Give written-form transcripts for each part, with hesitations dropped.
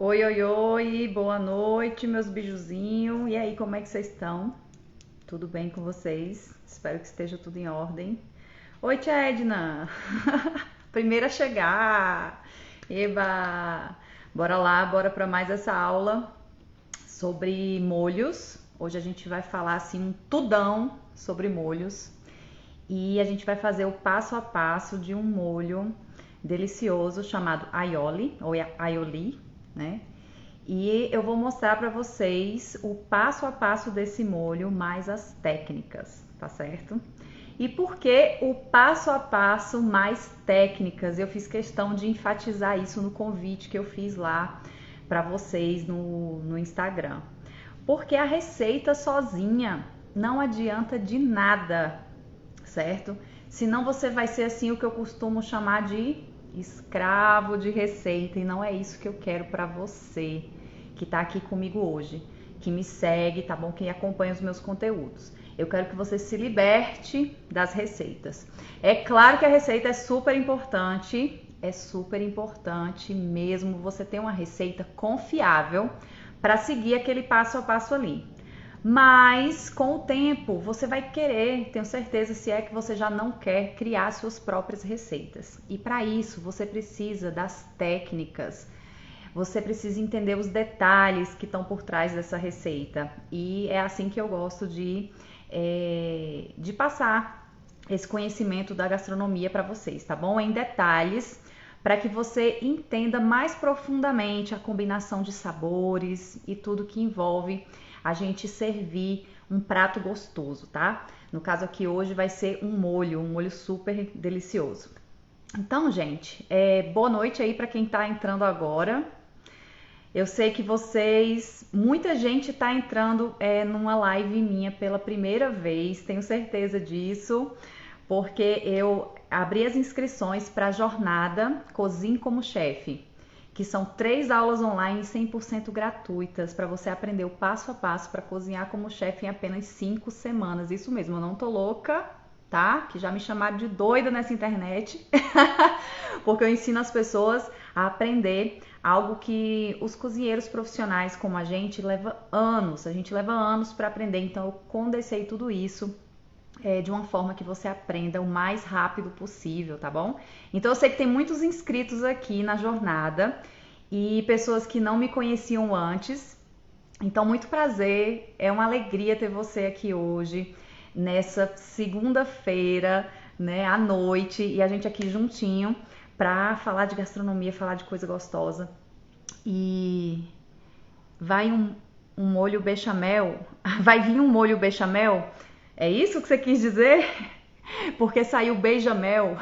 Oi, oi, oi, boa noite, meus bijuzinhos. E aí, como é que vocês estão? Tudo bem com vocês? Espero que esteja tudo em ordem. Oi, tia Edna! Primeira a chegar! Eba! Bora lá, bora para mais essa aula sobre molhos. Hoje a gente vai falar assim um tudão sobre molhos e a gente vai fazer o passo a passo de um molho delicioso chamado aioli ou aioli, né? E eu vou mostrar para vocês o passo a passo desse molho, mais as técnicas, tá certo? E por que o passo a passo mais técnicas? Eu fiz questão de enfatizar isso no convite que eu fiz lá para vocês no Instagram. Porque a receita sozinha não adianta de nada, certo? Senão você vai ser assim o que eu costumo chamar de escravo de receita, e não é isso que eu quero para você que tá aqui comigo hoje, que me segue, tá bom? Que acompanha os meus conteúdos. Eu quero que você se liberte das receitas. É claro que a receita é super importante mesmo você ter uma receita confiável para seguir aquele passo a passo ali. Mas com o tempo você vai querer, tenho certeza, se é que você já não quer criar suas próprias receitas. E para isso você precisa das técnicas, você precisa entender os detalhes que estão por trás dessa receita. E é assim que eu gosto de passar esse conhecimento da gastronomia para vocês, tá bom? Em detalhes, para que você entenda mais profundamente a combinação de sabores e tudo que envolve a gente servir um prato gostoso, tá? No caso aqui hoje vai ser um molho super delicioso. Então, gente, boa noite aí para quem tá entrando agora. Eu sei que muita gente tá entrando numa live minha pela primeira vez, tenho certeza disso, porque eu abri as inscrições para a jornada Cozinhe como Chefe, que são 3 aulas online 100% gratuitas para você aprender o passo a passo para cozinhar como chefe em apenas 5 semanas. Isso mesmo, eu não tô louca, tá? Que já me chamaram de doida nessa internet, porque eu ensino as pessoas a aprender algo que os cozinheiros profissionais como a gente leva anos para aprender, então eu condensei tudo isso de uma forma que você aprenda o mais rápido possível, tá bom? Então eu sei que tem muitos inscritos aqui na jornada e pessoas que não me conheciam antes. Então, muito prazer, é uma alegria ter você aqui hoje, nessa segunda-feira, né, à noite, e a gente aqui juntinho para falar de gastronomia, falar de coisa gostosa. E vai um molho bechamel, vai vir um molho bechamel? É isso que você quis dizer? Porque saiu beijamel.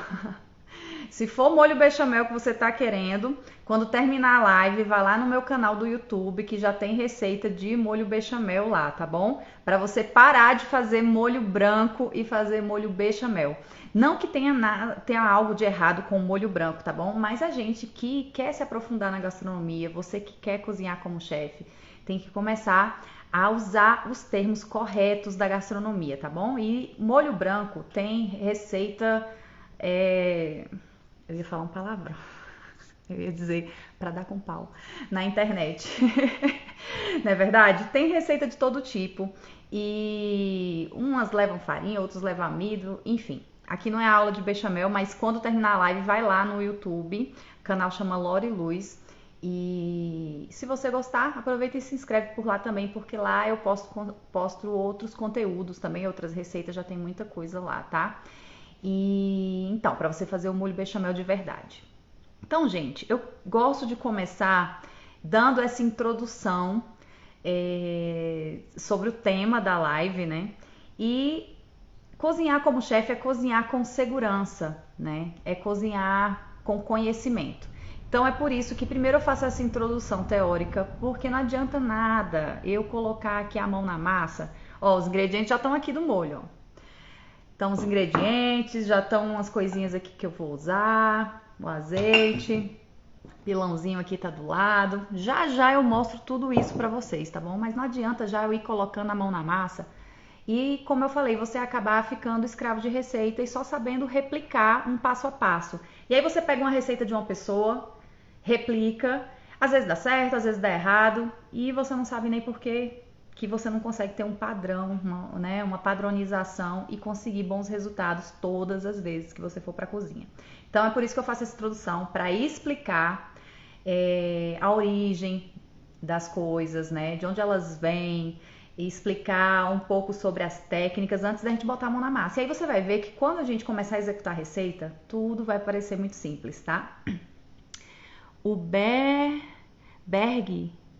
Se for molho bechamel que você tá querendo, quando terminar a live, vai lá no meu canal do YouTube que já tem receita de molho bechamel lá, tá bom? Para você parar de fazer molho branco e fazer molho bechamel. Não que tenha algo de errado com o molho branco, tá bom? Mas a gente que quer se aprofundar na gastronomia, você que quer cozinhar como chefe, tem que começar a usar os termos corretos da gastronomia, tá bom? E molho branco tem receita. é, eu ia falar um palavrão. Eu ia dizer para dar com pau na internet. Não é verdade? Tem receita de todo tipo e umas levam farinha, outras levam amido, enfim. Aqui não é aula de bechamel, mas quando terminar a live, vai lá no YouTube. O canal chama Lori Luz. E se você gostar, aproveita e se inscreve por lá também, porque lá eu posto outros conteúdos também, outras receitas, já tem muita coisa lá, tá? E então, para você fazer o molho bechamel de verdade. Então, gente, eu gosto de começar dando essa introdução sobre o tema da live, né? E cozinhar como chefe é cozinhar com segurança, né? É cozinhar com conhecimento. Então é por isso que primeiro eu faço essa introdução teórica, porque não adianta nada eu colocar aqui a mão na massa. Ó, os ingredientes já estão aqui do molho, ó. Então os ingredientes, já estão as coisinhas aqui que eu vou usar, o azeite, pilãozinho aqui tá do lado. Já já eu mostro tudo isso pra vocês, tá bom? Mas não adianta já eu ir colocando a mão na massa e, como eu falei, você acabar ficando escravo de receita e só sabendo replicar um passo a passo. E aí você pega uma receita de uma pessoa, replica, Às vezes dá certo, às vezes dá errado e você não sabe nem por que você não consegue ter um padrão, uma padronização e conseguir bons resultados todas as vezes que você for para a cozinha. Então é por isso que eu faço essa introdução, para explicar a origem das coisas, né? De onde elas vêm, e explicar um pouco sobre as técnicas antes da gente botar a mão na massa. E aí você vai ver que quando a gente começar a executar a receita, tudo vai parecer muito simples, tá? O Berg,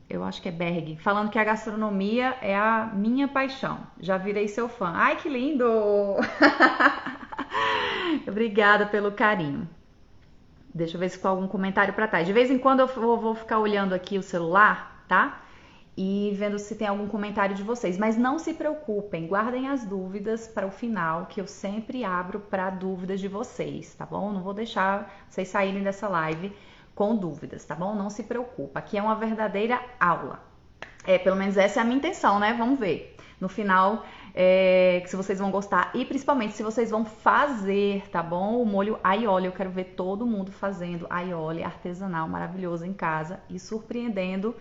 eu acho que é Berg, falando que a gastronomia é a minha paixão. Já virei seu fã. Ai, que lindo! Obrigada pelo carinho. Deixa eu ver se ficou algum comentário para trás. De vez em quando eu vou ficar olhando aqui o celular, tá? E vendo se tem algum comentário de vocês. Mas não se preocupem, guardem as dúvidas para o final, que eu sempre abro para dúvidas de vocês, tá bom? Não vou deixar vocês saírem dessa live com dúvidas, tá bom? Não se preocupa. Aqui é uma verdadeira aula. Pelo menos essa é a minha intenção, né? Vamos ver. No final, se vocês vão gostar e principalmente se vocês vão fazer, tá bom? O molho aioli, eu quero ver todo mundo fazendo aioli artesanal maravilhoso em casa e surpreendendo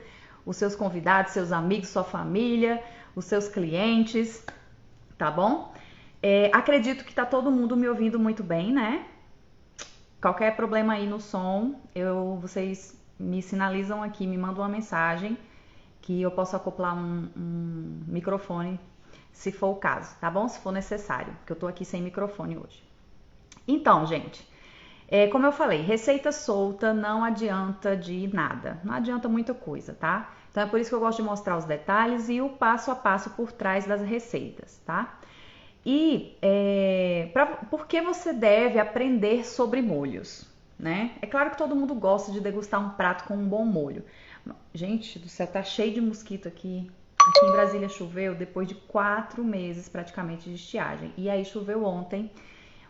os seus convidados, seus amigos, sua família, os seus clientes, tá bom? Acredito que tá todo mundo me ouvindo muito bem, né? Qualquer problema aí no som, vocês me sinalizam aqui, me mandam uma mensagem que eu posso acoplar um microfone, se for o caso, tá bom? Se for necessário, porque eu tô aqui sem microfone hoje. Então, gente, como eu falei, receita solta não adianta de nada, não adianta muita coisa, tá? Então é por isso que eu gosto de mostrar os detalhes e o passo a passo por trás das receitas, tá? E por que você deve aprender sobre molhos, né? É claro que todo mundo gosta de degustar um prato com um bom molho. Gente do céu, tá cheio de mosquito aqui. Aqui em Brasília choveu depois de 4 meses praticamente de estiagem. E aí choveu ontem,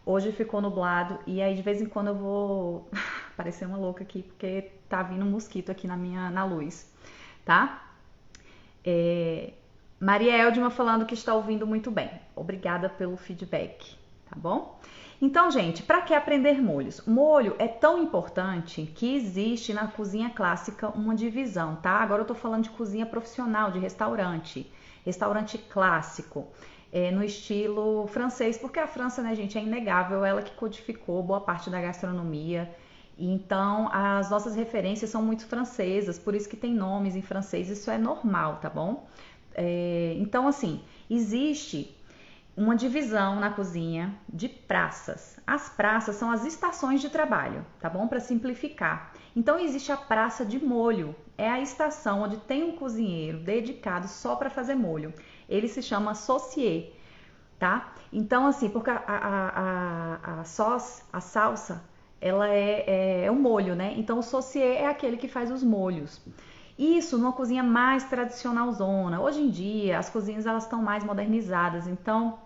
hoje ficou nublado e aí de vez em quando eu vou parecer uma louca aqui porque tá vindo um mosquito aqui na luz, tá? Maria Eldima falando que está ouvindo muito bem. Obrigada pelo feedback, tá bom? Então, gente, para que aprender molhos? Molho é tão importante que existe na cozinha clássica uma divisão, tá? Agora eu tô falando de cozinha profissional, de restaurante clássico, no estilo francês, porque a França, né, gente, é inegável, ela que codificou boa parte da gastronomia. Então, as nossas referências são muito francesas, por isso que tem nomes em francês, isso é normal, tá bom? Então, assim, existe uma divisão na cozinha de praças. As praças são as estações de trabalho, tá bom? Para simplificar. Então, existe a praça de molho. É a estação onde tem um cozinheiro dedicado só para fazer molho. Ele se chama saucier, tá? Então, assim, porque a salsa, ela é um molho, né? Então, o saucier é aquele que faz os molhos. Isso numa cozinha mais tradicionalzona. Hoje em dia, as cozinhas elas estão mais modernizadas, então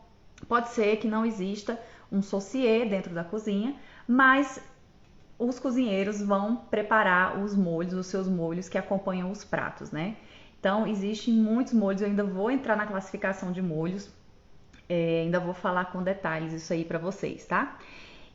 pode ser que não exista um saucier dentro da cozinha, mas os cozinheiros vão preparar os molhos, os seus molhos que acompanham os pratos, né? Então, existem muitos molhos, eu ainda vou entrar na classificação de molhos, ainda vou falar com detalhes isso aí para vocês, tá?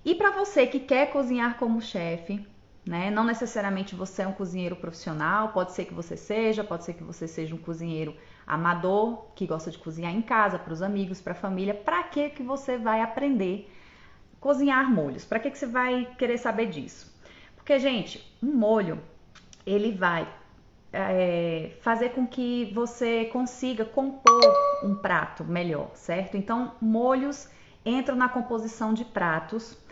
E para você que quer cozinhar como chefe, né? Não necessariamente você é um cozinheiro profissional, pode ser que você seja um cozinheiro amador, que gosta de cozinhar em casa, para os amigos, para a família. Para que você vai aprender a cozinhar molhos? Para que você vai querer saber disso? Porque, gente, um molho, ele vai fazer com que você consiga compor um prato melhor, certo? Então, molhos entram na composição de pratos,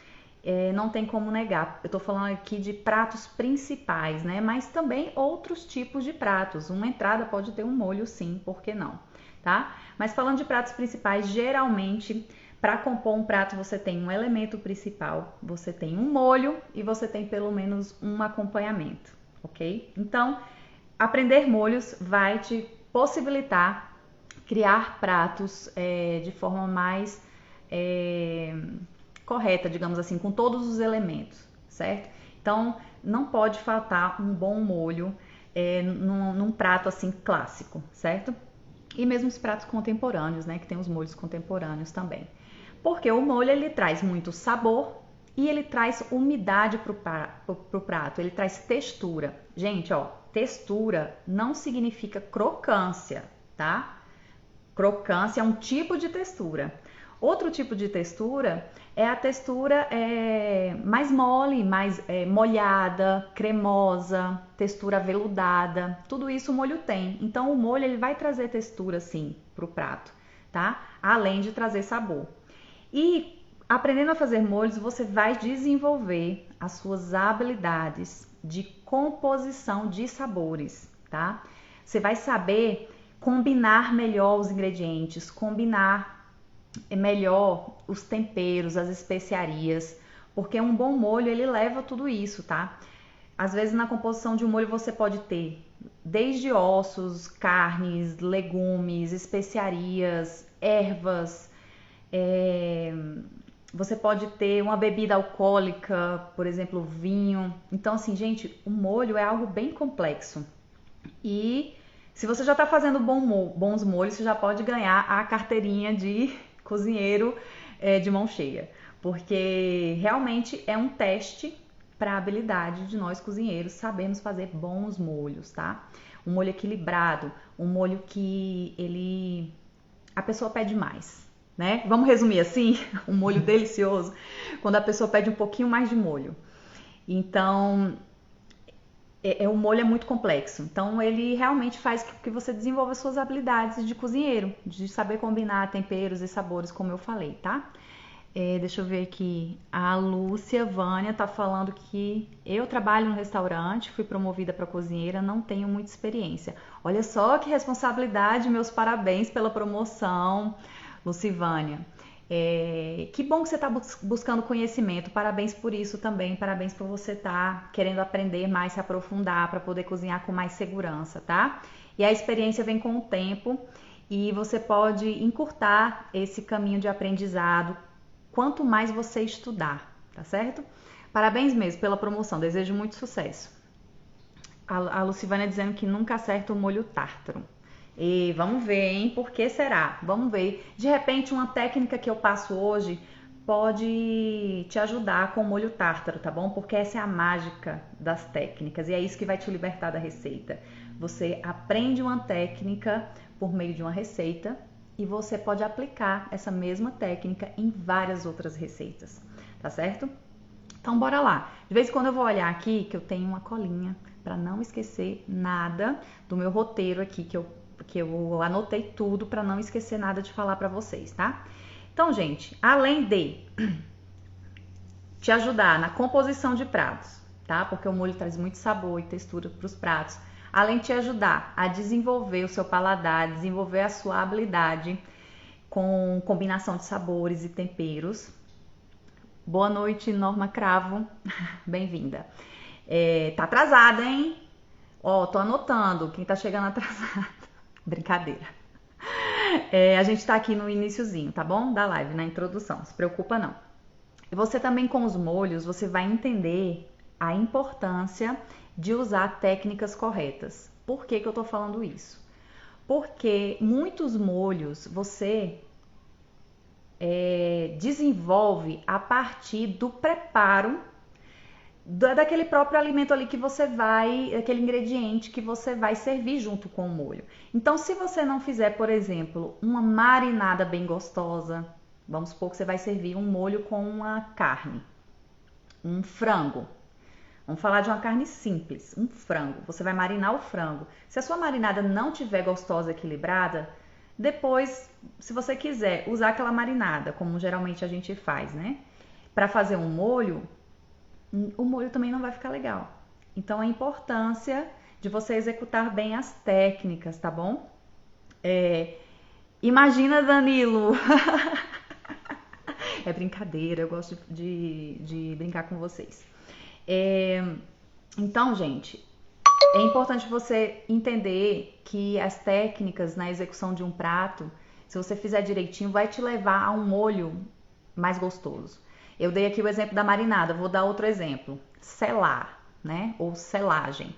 não tem como negar. Eu tô falando aqui de pratos principais, né? Mas também outros tipos de pratos. Uma entrada pode ter um molho, sim, por que não? Tá? Mas falando de pratos principais, geralmente, para compor um prato, você tem um elemento principal, você tem um molho e você tem pelo menos um acompanhamento, ok? Então, aprender molhos vai te possibilitar criar pratos de forma mais correta, digamos assim, com todos os elementos, certo? Então, não pode faltar um bom molho num prato assim clássico, certo? E mesmo os pratos contemporâneos, né, que tem os molhos contemporâneos também. Porque o molho ele traz muito sabor e ele traz umidade pro prato, ele traz textura. Gente, ó, textura não significa crocância, tá? Crocância é um tipo de textura. Outro tipo de textura é a textura mais mole, mais molhada, cremosa, textura aveludada. Tudo isso o molho tem. Então o molho ele vai trazer textura sim pro prato, tá? Além de trazer sabor. E aprendendo a fazer molhos, você vai desenvolver as suas habilidades de composição de sabores, tá? Você vai saber combinar melhor os ingredientes, combinar melhor os temperos, as especiarias, porque um bom molho ele leva tudo isso, tá? Às vezes na composição de um molho você pode ter desde ossos, carnes, legumes, especiarias, ervas, você pode ter uma bebida alcoólica, por exemplo, vinho. Então, assim, gente, o molho é algo bem complexo. E se você já está fazendo bons molhos, você já pode ganhar a carteirinha de cozinheiro de mão cheia. Porque realmente é um teste para a habilidade de nós cozinheiros sabermos fazer bons molhos, tá? Um molho equilibrado, um molho que a pessoa pede mais, né? Vamos resumir assim, um molho delicioso, quando a pessoa pede um pouquinho mais de molho. Então, o molho é muito complexo. Então, ele realmente faz que você desenvolva suas habilidades de cozinheiro, de saber combinar temperos e sabores, como eu falei, tá? Deixa eu ver aqui. A Lúcia Vânia tá falando que eu trabalho no restaurante, fui promovida para cozinheira, não tenho muita experiência. Olha só que responsabilidade, meus parabéns pela promoção, Lucivânia. Que bom que você está buscando conhecimento, parabéns por isso também, parabéns por você estar querendo aprender mais, se aprofundar para poder cozinhar com mais segurança, tá? E a experiência vem com o tempo e você pode encurtar esse caminho de aprendizado quanto mais você estudar, tá certo? Parabéns mesmo pela promoção, desejo muito sucesso. A Lucivânia dizendo que nunca acerta o molho tártaro. E vamos ver, hein? Por que será? Vamos ver. De repente, uma técnica que eu passo hoje pode te ajudar com o molho tártaro, tá bom? Porque essa é a mágica das técnicas e é isso que vai te libertar da receita. Você aprende uma técnica por meio de uma receita e você pode aplicar essa mesma técnica em várias outras receitas, tá certo? Então, bora lá. De vez em quando eu vou olhar aqui que eu tenho uma colinha para não esquecer nada do meu roteiro aqui que eu anotei tudo para não esquecer nada de falar para vocês, tá? Então, gente, além de te ajudar na composição de pratos, tá? Porque o molho traz muito sabor e textura para os pratos. Além de te ajudar a desenvolver o seu paladar, desenvolver a sua habilidade com combinação de sabores e temperos. Boa noite, Norma Cravo. Bem-vinda. Tá atrasada, hein? Ó, tô anotando quem tá chegando atrasado. Brincadeira. A gente tá aqui no iniciozinho, tá bom? Da live, na introdução. Não se preocupa, não. E você também com os molhos, você vai entender a importância de usar técnicas corretas. Por que que eu tô falando isso? Porque muitos molhos você desenvolve a partir do preparo daquele próprio alimento ali que você vai, aquele ingrediente que você vai servir junto com o molho. Então, se você não fizer, por exemplo, uma marinada bem gostosa, vamos supor que você vai servir um molho com uma carne, um frango. Vamos falar de uma carne simples, um frango. Você vai marinar o frango. Se a sua marinada não tiver gostosa, equilibrada, depois, se você quiser usar aquela marinada, como geralmente a gente faz, né? Para fazer um molho, o molho também não vai ficar legal. Então, a importância de você executar bem as técnicas, tá bom? Imagina, Danilo! É brincadeira, eu gosto de brincar com vocês. Então, gente, é importante você entender que as técnicas na execução de um prato, se você fizer direitinho, vai te levar a um molho mais gostoso. Eu dei aqui o exemplo da marinada, vou dar outro exemplo. Selar, né? Ou selagem.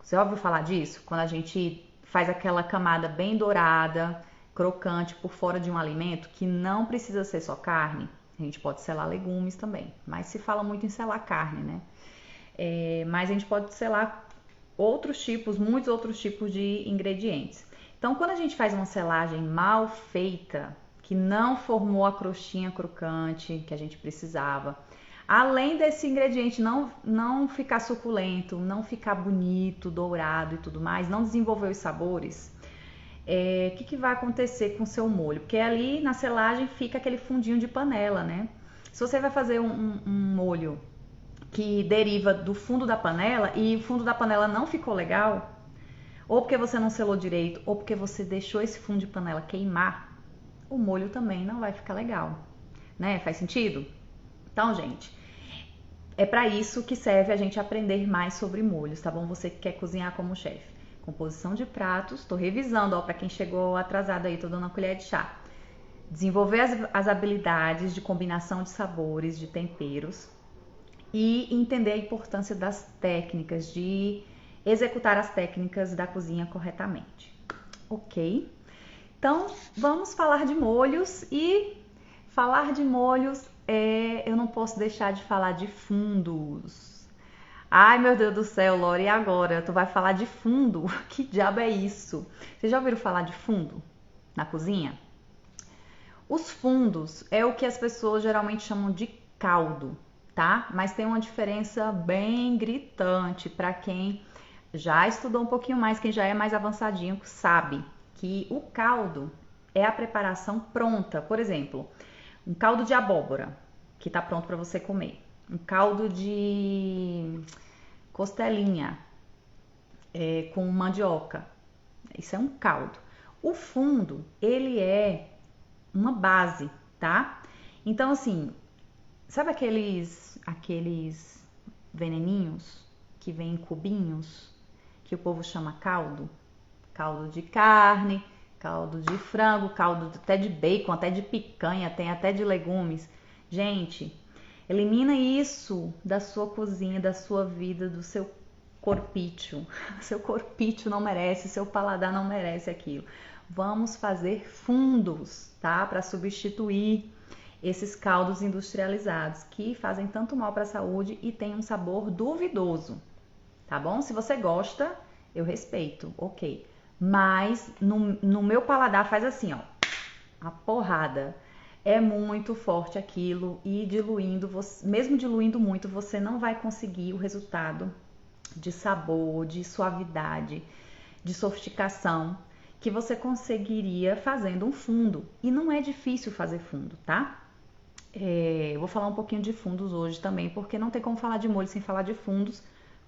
Você ouviu falar disso? Quando a gente faz aquela camada bem dourada, crocante por fora de um alimento, que não precisa ser só carne. A gente pode selar legumes também, mas se fala muito em selar carne, né? Mas a gente pode selar muitos outros tipos de ingredientes. Então, quando a gente faz uma selagem mal feita, que não formou a crostinha crocante que a gente precisava, além desse ingrediente não ficar suculento, não ficar bonito, dourado e tudo mais, não desenvolver os sabores, o que vai acontecer com o seu molho? Porque ali na selagem fica aquele fundinho de panela, né? Se você vai fazer um molho que deriva do fundo da panela e o fundo da panela não ficou legal, ou porque você não selou direito, ou porque você deixou esse fundo de panela queimar, o molho também não vai ficar legal, né? Faz sentido? Então, gente, é para isso que serve a gente aprender mais sobre molhos, tá bom? Você que quer cozinhar como chefe. Composição de pratos, tô revisando, ó, para quem chegou atrasado aí, tô dando uma colher de chá. Desenvolver as habilidades de combinação de sabores, de temperos e entender a importância das técnicas, de executar as técnicas da cozinha corretamente. Ok? Então, vamos falar de molhos e falar de molhos eu não posso deixar de falar de fundos. Ai, meu Deus do céu, Lore, e agora? Tu vai falar de fundo? Que diabo é isso? Vocês já ouviram falar de fundo na cozinha? Os fundos é o que as pessoas geralmente chamam de caldo, tá? Mas tem uma diferença bem gritante para quem já estudou um pouquinho mais, quem já é mais avançadinho, sabe que o caldo é a preparação pronta. Por exemplo, um caldo de abóbora que está pronto para você comer, um caldo de costelinha com mandioca, isso é um caldo. O fundo, ele é uma base, tá? Então, assim, sabe aqueles veneninhos que vêm em cubinhos, que o povo chama caldo? Caldo de carne, caldo de frango, caldo até de bacon, até de picanha, tem até de legumes. Gente, elimina isso da sua cozinha, da sua vida, do seu corpício. Seu corpício não merece, seu paladar não merece aquilo. Vamos fazer fundos, tá? Para substituir esses caldos industrializados que fazem tanto mal para a saúde e tem um sabor duvidoso, tá bom? Se você gosta, eu respeito, ok. Mas no meu paladar faz assim, ó, a porrada. É muito forte aquilo e diluindo, mesmo diluindo muito, você não vai conseguir o resultado de sabor, de suavidade, de sofisticação que você conseguiria fazendo um fundo. E não é difícil fazer fundo, tá? Eu vou falar um pouquinho de fundos hoje também, porque não tem como falar de molho sem falar de fundos,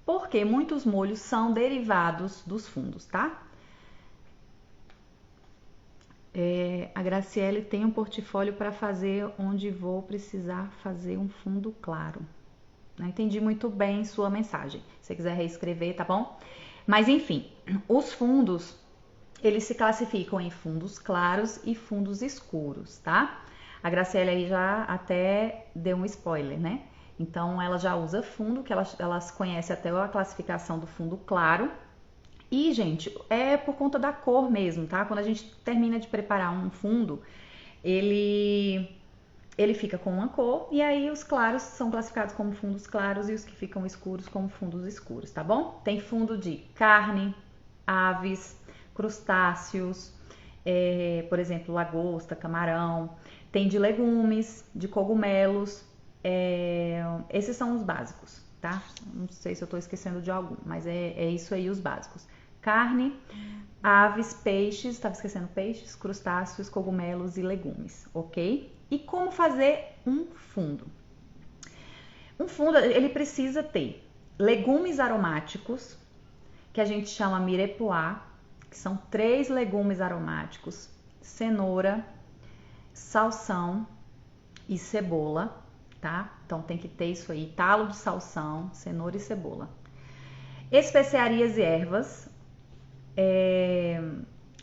porque muitos molhos são derivados dos fundos, tá? A Graciele tem um portfólio para fazer onde vou precisar fazer um fundo claro. Não entendi muito bem sua mensagem. Se você quiser reescrever, tá bom? Mas enfim, os fundos, eles se classificam em fundos claros e fundos escuros, tá? A Graciela aí já até deu um spoiler, né? Então ela já usa fundo, que elas conhecem até a classificação do fundo claro. E, gente, é por conta da cor mesmo, tá? Quando a gente termina de preparar um fundo, ele fica com uma cor e aí os claros são classificados como fundos claros e os que ficam escuros como fundos escuros, tá bom? Tem fundo de carne, aves, crustáceos, por exemplo, lagosta, camarão. Tem de legumes, de cogumelos. Esses são os básicos, tá? Não sei se eu tô esquecendo de algum, mas é isso aí os básicos. Carne, aves, peixes, estava esquecendo peixes, crustáceos, cogumelos e legumes, ok? E como fazer um fundo? Um fundo, ele precisa ter legumes aromáticos, que a gente chama mirepoix, que são 3 legumes aromáticos, cenoura, salsão e cebola, tá? Então tem que ter isso aí, talo de salsão, cenoura e cebola. Especiarias e ervas,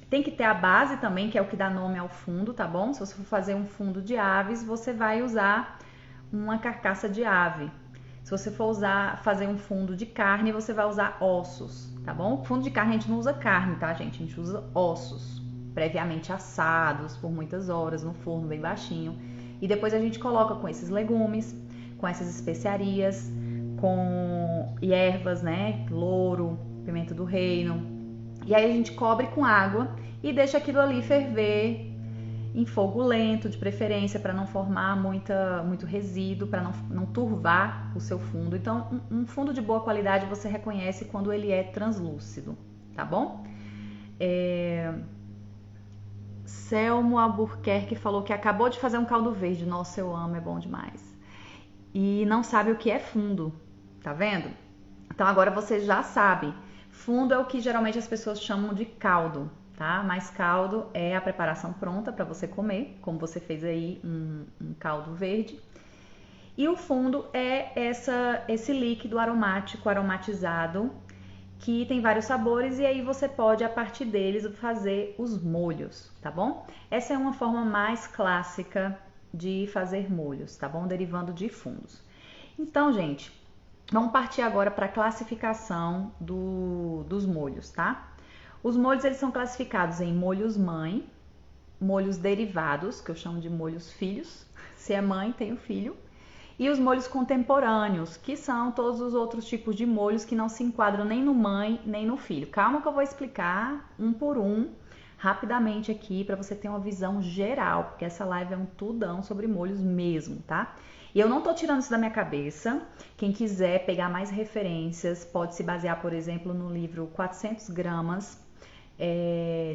tem que ter a base também, que é o que dá nome ao fundo, tá bom? Se você for fazer um fundo de aves, você vai usar uma carcaça de ave. Se você for fazer um fundo de carne, você vai usar ossos, tá bom? Fundo de carne a gente não usa carne, tá, gente? A gente usa ossos, previamente assados por muitas horas no forno bem baixinho. E depois a gente coloca com esses legumes, com essas especiarias, com ervas, né? Louro, pimenta do reino. E aí a gente cobre com água e deixa aquilo ali ferver em fogo lento, de preferência, para não formar muito resíduo, para não turvar o seu fundo. Então, um fundo de boa qualidade você reconhece quando ele é translúcido, tá bom? Selmo Albuquerque falou que acabou de fazer um caldo verde. Nossa, eu amo, é bom demais. E não sabe o que é fundo, tá vendo? Então agora você já sabe. Fundo é o que geralmente as pessoas chamam de caldo, tá? Mas caldo é a preparação pronta para você comer, como você fez aí um caldo verde. E o fundo é esse líquido aromático, aromatizado, que tem vários sabores e aí você pode, a partir deles, fazer os molhos, tá bom? Essa é uma forma mais clássica de fazer molhos, tá bom? Derivando de fundos. Então, gente, vamos partir agora para a classificação dos molhos, tá? Os molhos, eles são classificados em molhos mãe, molhos derivados, que eu chamo de molhos filhos. Se é mãe, tem o filho. E os molhos contemporâneos, que são todos os outros tipos de molhos que não se enquadram nem no mãe, nem no filho. Calma que eu vou explicar um por um, rapidamente aqui, para você ter uma visão geral, porque essa live é um tudão sobre molhos mesmo, tá? E eu não tô tirando isso da minha cabeça. Quem quiser pegar mais referências, pode se basear, por exemplo, no livro 400 gramas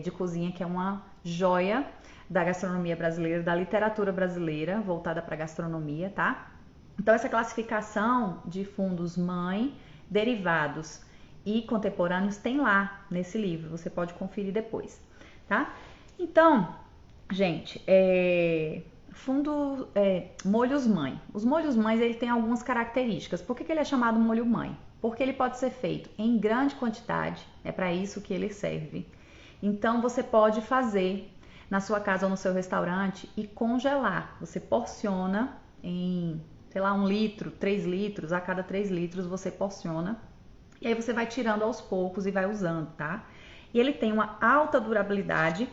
de cozinha, que é uma joia da gastronomia brasileira, da literatura brasileira, voltada para gastronomia, tá? Então, essa classificação de fundos mãe, derivados e contemporâneos tem lá nesse livro, você pode conferir depois, tá? Então, gente, molhos mãe. Os molhos mães, ele tem algumas características. Por que ele é chamado molho mãe? Porque ele pode ser feito em grande quantidade, é para isso que ele serve. Então, você pode fazer na sua casa ou no seu restaurante e congelar. Você porciona em, sei lá, 1 litro, 3 litros, a cada 3 litros você porciona. E aí você vai tirando aos poucos e vai usando, tá? E ele tem uma alta durabilidade,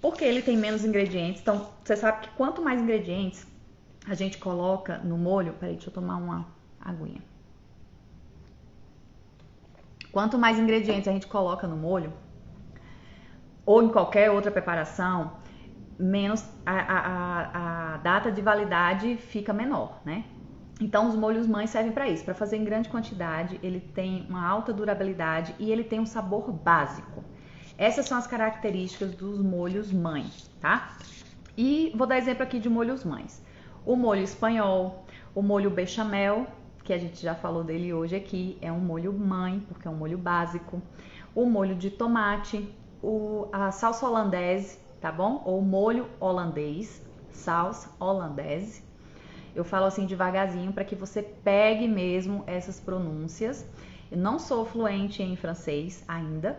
porque ele tem menos ingredientes. Então, você sabe que quanto mais ingredientes a gente coloca no molho... Peraí, deixa eu tomar uma aguinha. Quanto mais ingredientes a gente coloca no molho, ou em qualquer outra preparação, menos a data de validade fica menor, né? Então, os molhos mãe servem para isso, para fazer em grande quantidade. Ele tem uma alta durabilidade e ele tem um sabor básico. Essas são as características dos molhos mãe, tá? E vou dar exemplo aqui de molhos mães. O molho espanhol, o molho bechamel, que a gente já falou dele hoje aqui, é um molho mãe, porque é um molho básico. O molho de tomate, a salsa holandese, tá bom? Ou molho holandês, salsa holandese. Eu falo assim devagarzinho para que você pegue mesmo essas pronúncias. Eu não sou fluente em francês ainda.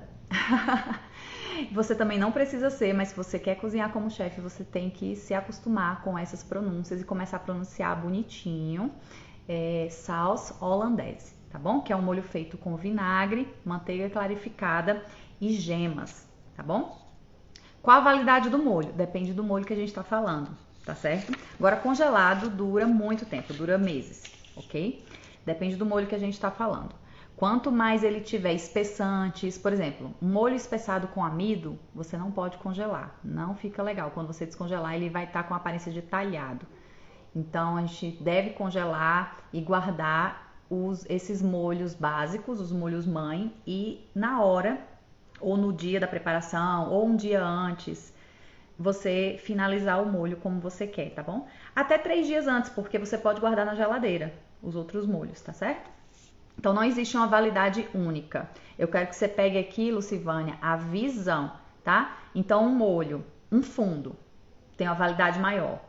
Você também não precisa ser, mas se você quer cozinhar como chefe, você tem que se acostumar com essas pronúncias e começar a pronunciar bonitinho. Sauce hollandaise, tá bom? Que é um molho feito com vinagre, manteiga clarificada e gemas, tá bom? Qual a validade do molho? Depende do molho que a gente tá falando, tá certo? Agora, congelado dura muito tempo, dura meses, ok? Depende do molho que a gente tá falando. Quanto mais ele tiver espessantes, por exemplo, um molho espessado com amido, você não pode congelar. Não fica legal. Quando você descongelar, ele vai estar com a aparência de talhado. Então, a gente deve congelar e guardar esses molhos básicos, os molhos mãe, e na hora, ou no dia da preparação, ou um dia antes, você finalizar o molho como você quer, tá bom? Até 3 dias antes, porque você pode guardar na geladeira os outros molhos, tá certo? Então, não existe uma validade única. Eu quero que você pegue aqui, Lucivânia, a visão, tá? Então, um molho, um fundo, tem uma validade maior.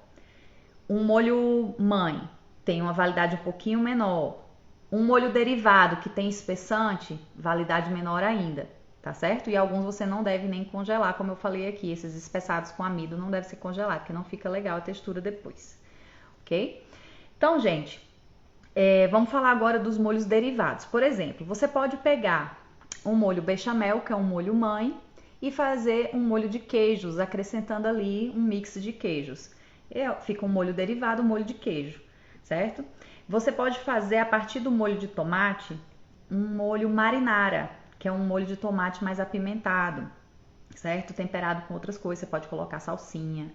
Um molho mãe tem uma validade um pouquinho menor. Um molho derivado que tem espessante, validade menor ainda, tá certo? E alguns você não deve nem congelar, como eu falei aqui. Esses espessados com amido não deve ser congelado, porque não fica legal a textura depois, ok? Então, gente, vamos falar agora dos molhos derivados. Por exemplo, você pode pegar um molho bechamel, que é um molho mãe, e fazer um molho de queijos, acrescentando ali um mix de queijos. Fica um molho derivado, um molho de queijo, certo? Você pode fazer a partir do molho de tomate um molho marinara, que é um molho de tomate mais apimentado, certo? Temperado com outras coisas, você pode colocar salsinha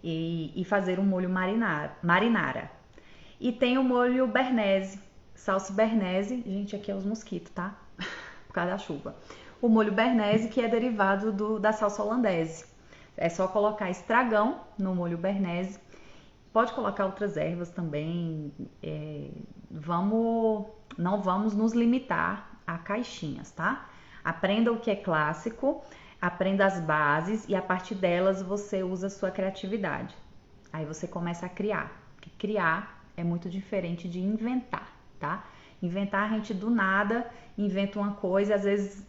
e fazer um molho marinara. E tem o molho Béarnaise, salsa Béarnaise, gente, aqui é os mosquitos, tá? Por causa da chuva. O molho Béarnaise, que é derivado da salsa holandese. É só colocar estragão no molho Béarnaise. Pode colocar outras ervas também. Não vamos nos limitar a caixinhas, tá? Aprenda o que é clássico, aprenda as bases e a partir delas você usa a sua criatividade. Aí você começa a criar. Porque criar é muito diferente de inventar, tá? Inventar, a gente do nada inventa uma coisa e às vezes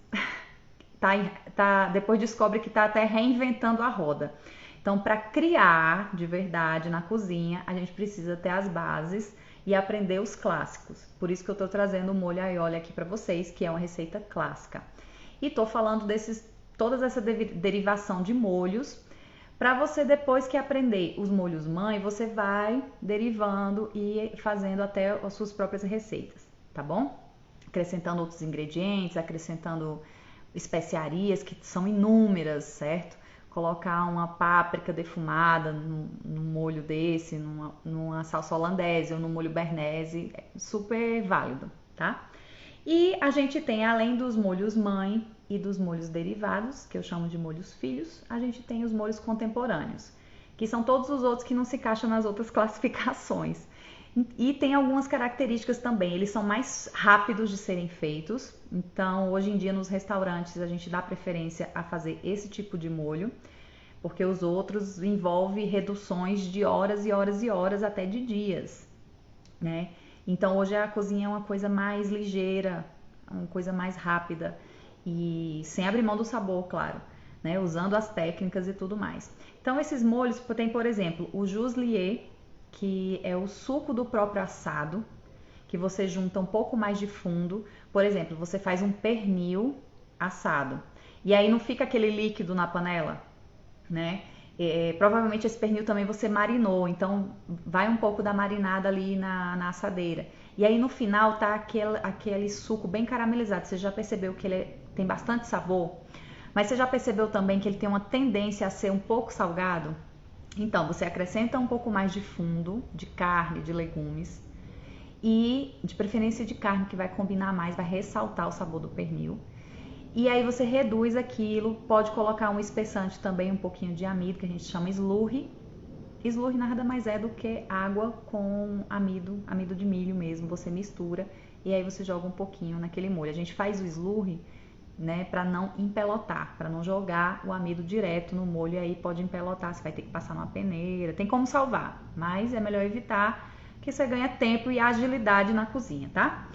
depois descobre que tá até reinventando a roda. Então, para criar de verdade na cozinha, a gente precisa ter as bases e aprender os clássicos. Por isso que eu tô trazendo o molho aioli aqui para vocês, que é uma receita clássica. E tô falando toda essa derivação de molhos, para você depois que aprender os molhos mãe, você vai derivando e fazendo até as suas próprias receitas, tá bom? Acrescentando outros ingredientes, acrescentando especiarias que são inúmeras, certo? Colocar uma páprica defumada num molho desse, numa salsa holandese ou no molho Béarnaise, é super válido, tá? E a gente tem, além dos molhos mãe e dos molhos derivados, que eu chamo de molhos filhos, a gente tem os molhos contemporâneos, que são todos os outros que não se encaixam nas outras classificações. E tem algumas características também, eles são mais rápidos de serem feitos, então hoje em dia nos restaurantes a gente dá preferência a fazer esse tipo de molho, porque os outros envolvem reduções de horas e horas e horas, até de dias, né? Então hoje a cozinha é uma coisa mais ligeira, uma coisa mais rápida e sem abrir mão do sabor, claro, né? Usando as técnicas e tudo mais. Então esses molhos tem, por exemplo, o Juslier, que é o suco do próprio assado, que você junta um pouco mais de fundo. Por exemplo, você faz um pernil assado e aí não fica aquele líquido na panela, né? Provavelmente esse pernil também você marinou, então vai um pouco da marinada ali na assadeira. E aí no final tá aquele suco bem caramelizado. Você já percebeu que ele tem bastante sabor? Mas você já percebeu também que ele tem uma tendência a ser um pouco salgado? Então, você acrescenta um pouco mais de fundo, de carne, de legumes, e de preferência de carne, que vai combinar mais, vai ressaltar o sabor do pernil. E aí você reduz aquilo, pode colocar um espessante também, um pouquinho de amido, que a gente chama slurry. Slurry nada mais é do que água com amido de milho mesmo, você mistura e aí você joga um pouquinho naquele molho. A gente faz o slurry, né, para não empelotar, para não jogar o amido direto no molho, e aí pode empelotar, você vai ter que passar numa peneira, tem como salvar, mas é melhor evitar, que você ganha tempo e agilidade na cozinha, tá?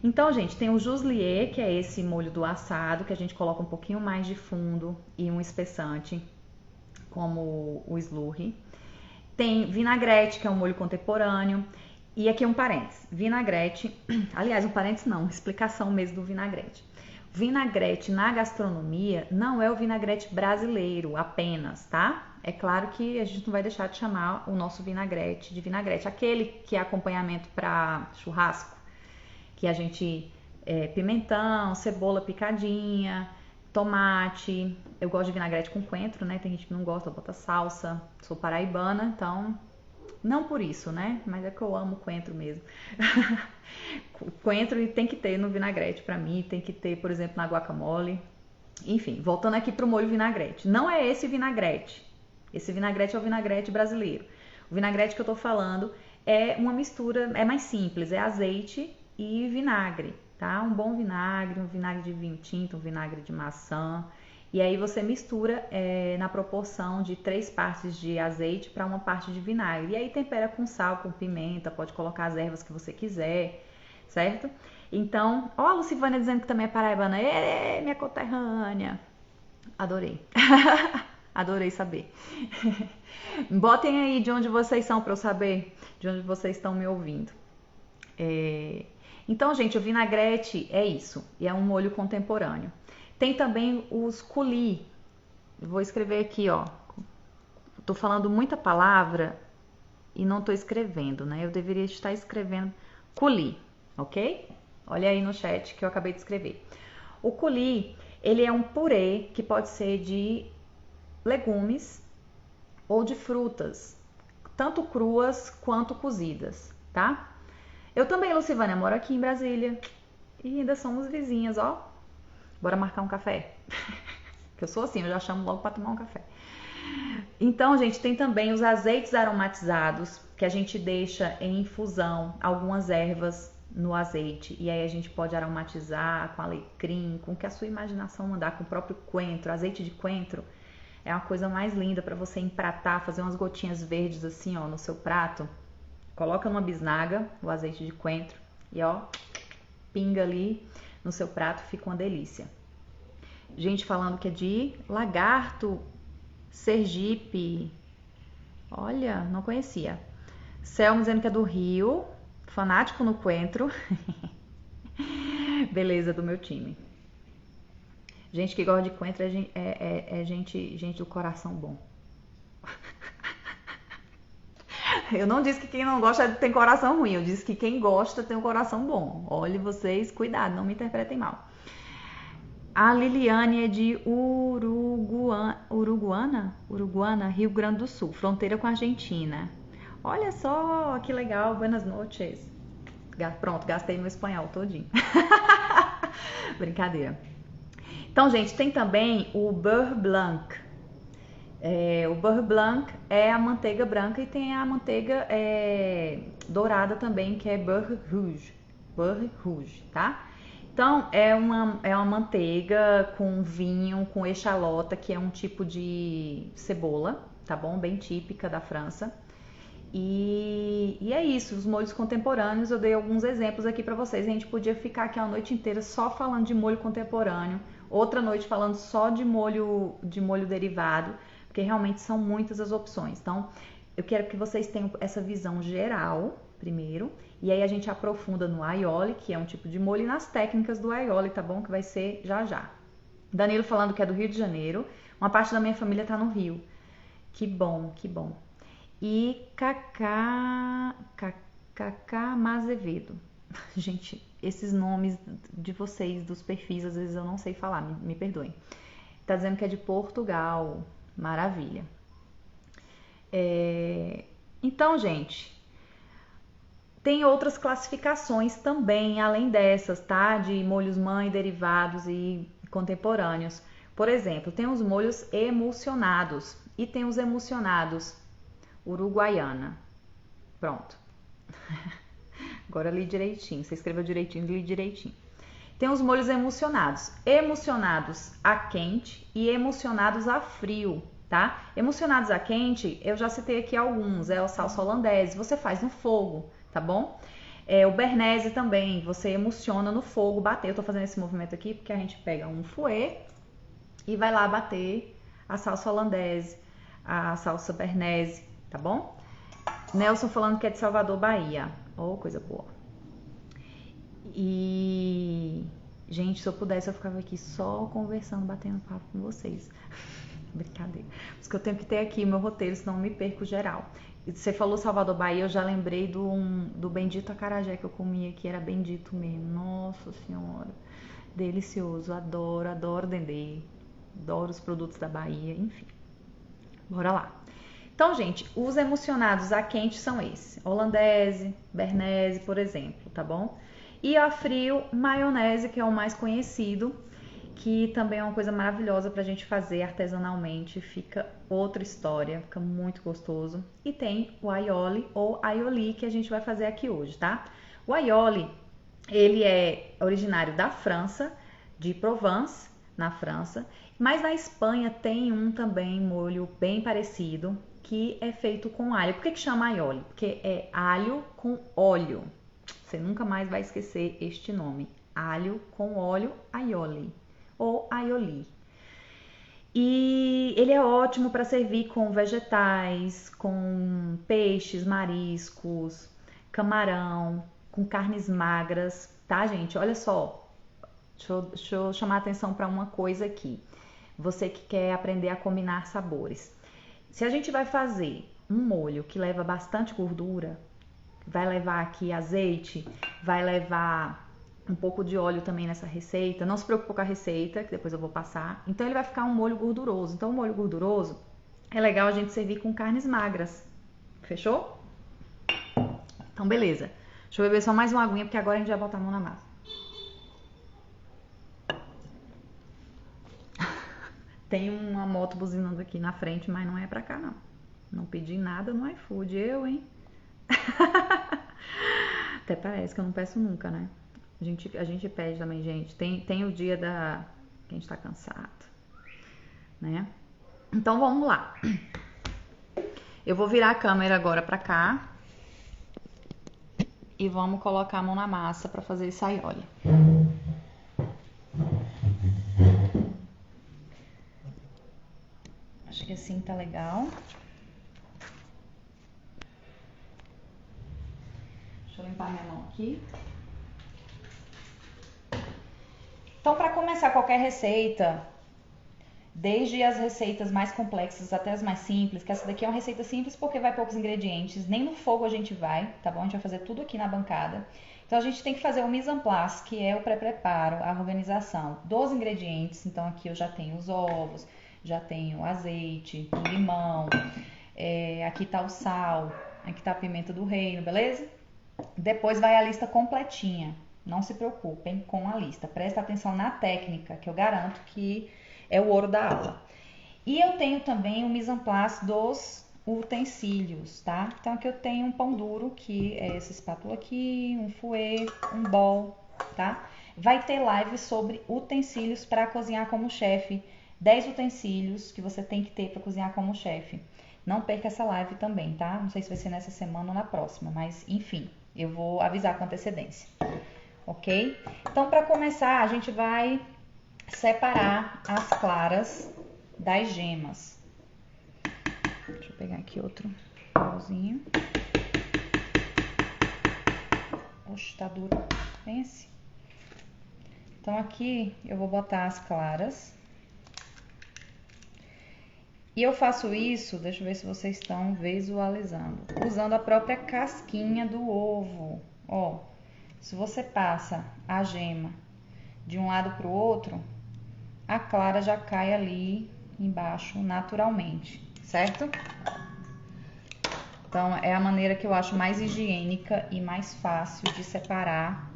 Então, gente, tem o Juslier, que é esse molho do assado, que a gente coloca um pouquinho mais de fundo e um espessante, como o slurry. Tem vinagrete, que é um molho contemporâneo. E aqui um parênteses, vinagrete, aliás, um parênteses não, explicação mesmo do vinagrete. Vinagrete na gastronomia não é o vinagrete brasileiro apenas, tá? É claro que a gente não vai deixar de chamar o nosso vinagrete de vinagrete. Aquele que é acompanhamento para churrasco, que a gente pimentão, cebola picadinha, tomate. Eu gosto de vinagrete com coentro, né? Tem gente que não gosta, bota salsa. Sou paraibana, então não por isso, né? Mas é que eu amo coentro mesmo. Coentro tem que ter no vinagrete pra mim, tem que ter, por exemplo, na guacamole. Enfim, voltando aqui pro molho vinagrete. Não é esse vinagrete. Esse vinagrete é o vinagrete brasileiro. O vinagrete que eu tô falando é uma mistura, é mais simples, é azeite e vinagre, tá? Um bom vinagre, um vinagre de vinho tinto, um vinagre de maçã. E aí você mistura na proporção de 3 partes de azeite para 1 parte de vinagre. E aí tempera com sal, com pimenta, pode colocar as ervas que você quiser, certo? Então, ó, a Lucivânia dizendo que também é paraibana. Minha conterrânea. Adorei. Adorei saber. Botem aí de onde vocês são para eu saber de onde vocês estão me ouvindo. Então, gente, o vinagrete é isso. E é um molho contemporâneo. Tem também os coulis. Vou escrever aqui, ó. tô falando muita palavra e não tô escrevendo, né? Eu deveria estar escrevendo coulis, ok? Olha aí no chat que eu acabei de escrever. O coulis, ele é um purê que pode ser de legumes ou de frutas, tanto cruas quanto cozidas, tá? Eu também, Lucivânia, moro aqui em Brasília e ainda somos vizinhas, ó. Bora marcar um café? Que eu sou assim, eu já chamo logo para tomar um café. Então, gente, tem também os azeites aromatizados, que a gente deixa em infusão algumas ervas no azeite. E aí a gente pode aromatizar com alecrim, com o que a sua imaginação mandar, com o próprio coentro. Azeite de coentro é uma coisa mais linda para você empratar, fazer umas gotinhas verdes assim, ó, no seu prato. Coloca numa bisnaga o azeite de coentro e ó, pinga ali no seu prato, fica uma delícia. Gente falando que é de lagarto, Sergipe. Olha, não conhecia. Selma dizendo que é do Rio, fanático no coentro. Beleza, do meu time. Gente que gosta de coentro é gente do coração bom. Eu não disse que quem não gosta tem coração ruim, eu disse que quem gosta tem um coração bom. Olhe vocês, cuidado, não me interpretem mal. A Liliane é de Uruguana, Rio Grande do Sul, fronteira com a Argentina. Olha só, que legal, buenas noches. Pronto, gastei meu espanhol todinho. Brincadeira. Então, gente, tem também o beurre blanc. O beurre blanc é a manteiga branca e tem a manteiga dourada também, que é beurre rouge, tá? Então, é uma manteiga com vinho, com echalota, que é um tipo de cebola, tá bom? Bem típica da França. E é isso, os molhos contemporâneos, eu dei alguns exemplos aqui pra vocês. A gente podia ficar aqui a noite inteira só falando de molho contemporâneo, outra noite falando só de molho derivado, porque realmente são muitas as opções. Então, eu quero que vocês tenham essa visão geral, primeiro, e aí a gente aprofunda no aioli, que é um tipo de molho, e nas técnicas do aioli, tá bom? Que vai ser já já. Danilo falando que é do Rio de Janeiro, uma parte da minha família tá no Rio. Que bom, que bom. E Cacá Mazevedo. Gente, esses nomes de vocês, dos perfis, às vezes eu não sei falar, me perdoem. Tá dizendo que é de Portugal. Maravilha. Então, gente, tem outras classificações também, além dessas, tá? De molhos mãe, derivados e contemporâneos. Por exemplo, tem os molhos emulsionados e tem os emulsionados uruguaiana. Pronto. Agora li direitinho. Você escreveu direitinho, li direitinho. Tem os molhos emulsionados. Emulsionados a quente e emulsionados a frio, tá? Emulsionados a quente, eu já citei aqui alguns. É o salsa holandese, você faz no fogo, tá bom? O Bernese também, você emulsiona no fogo, bater. Eu tô fazendo esse movimento aqui porque a gente pega um fouet e vai lá bater a salsa holandese, a salsa Bernese, tá bom? Nelson falando que é de Salvador, Bahia. Oh, coisa boa. E, gente, se eu pudesse, eu ficava aqui só conversando, batendo papo com vocês. Brincadeira. Por isso que eu tenho que ter aqui o meu roteiro, senão eu me perco geral. E você falou Salvador, Bahia, eu já lembrei do bendito acarajé que eu comia, que era bendito mesmo. Nossa Senhora. Delicioso. Adoro, adoro dendê. Adoro os produtos da Bahia, enfim. Bora lá. Então, gente, os emulsionados a quente são esses. Holandese, Bernese, por exemplo, tá bom? E a frio, maionese, que é o mais conhecido, que também é uma coisa maravilhosa pra gente fazer artesanalmente. Fica outra história, fica muito gostoso. E tem o aioli ou aioli, que a gente vai fazer aqui hoje, tá? O aioli, ele é originário da França, de Provence, na França. Mas na Espanha tem um também molho bem parecido, que é feito com alho. Por que chama aioli? Porque é alho com óleo. Você nunca mais vai esquecer este nome. Alho com óleo, aioli ou aioli. E ele é ótimo para servir com vegetais, com peixes, mariscos, camarão, com carnes magras, tá, gente? Olha só, deixa eu chamar a atenção para uma coisa aqui. Você que quer aprender a combinar sabores. Se a gente vai fazer um molho que leva bastante gordura, vai levar aqui azeite, vai levar um pouco de óleo também nessa receita. Não se preocupe com a receita, que depois eu vou passar. Então ele vai ficar um molho gorduroso. Então o molho gorduroso é legal a gente servir com carnes magras. Fechou? Então beleza. Deixa eu beber só mais uma aguinha, porque agora a gente vai botar a mão na massa. Tem uma moto buzinando aqui na frente, mas não é pra cá não. Não pedi nada no iFood, hein? Até parece que eu não peço nunca, né? A gente pede também, gente. Tem o dia da... que a gente tá cansado, né? Então vamos lá. Eu vou virar a câmera agora pra cá. E vamos colocar a mão na massa pra fazer isso aí, olha. Acho que assim tá legal. Deixa eu limpar minha mão aqui. Então, para começar qualquer receita, desde as receitas mais complexas até as mais simples, que essa daqui é uma receita simples porque vai poucos ingredientes, nem no fogo a gente vai, tá bom? A gente vai fazer tudo aqui na bancada. Então, a gente tem que fazer o mise en place, que é o pré-preparo, a organização dos ingredientes. Então, aqui eu já tenho os ovos, já tenho azeite, limão, aqui tá o sal, aqui tá a pimenta do reino, beleza? Depois vai a lista completinha. Não se preocupem com a lista. Presta atenção na técnica, que eu garanto que é o ouro da aula. E eu tenho também o mise en place dos utensílios, tá? Então aqui eu tenho um pão duro, que é essa espátula aqui, um fouet, um bol, tá? Vai ter live sobre utensílios para cozinhar como chefe. 10 utensílios que você tem que ter para cozinhar como chefe. Não perca essa live também, tá? Não sei se vai ser nessa semana ou na próxima, mas enfim, eu vou avisar com antecedência. Ok? Então, para começar, a gente vai separar as claras das gemas. Deixa eu pegar aqui outro pauzinho. Oxe, tá duro. Pense. Então, aqui eu vou botar as claras. E eu faço isso, deixa eu ver se vocês estão visualizando, usando a própria casquinha do ovo. Ó, se você passa a gema de um lado para o outro, a clara já cai ali embaixo naturalmente, certo? Então, é a maneira que eu acho mais higiênica e mais fácil de separar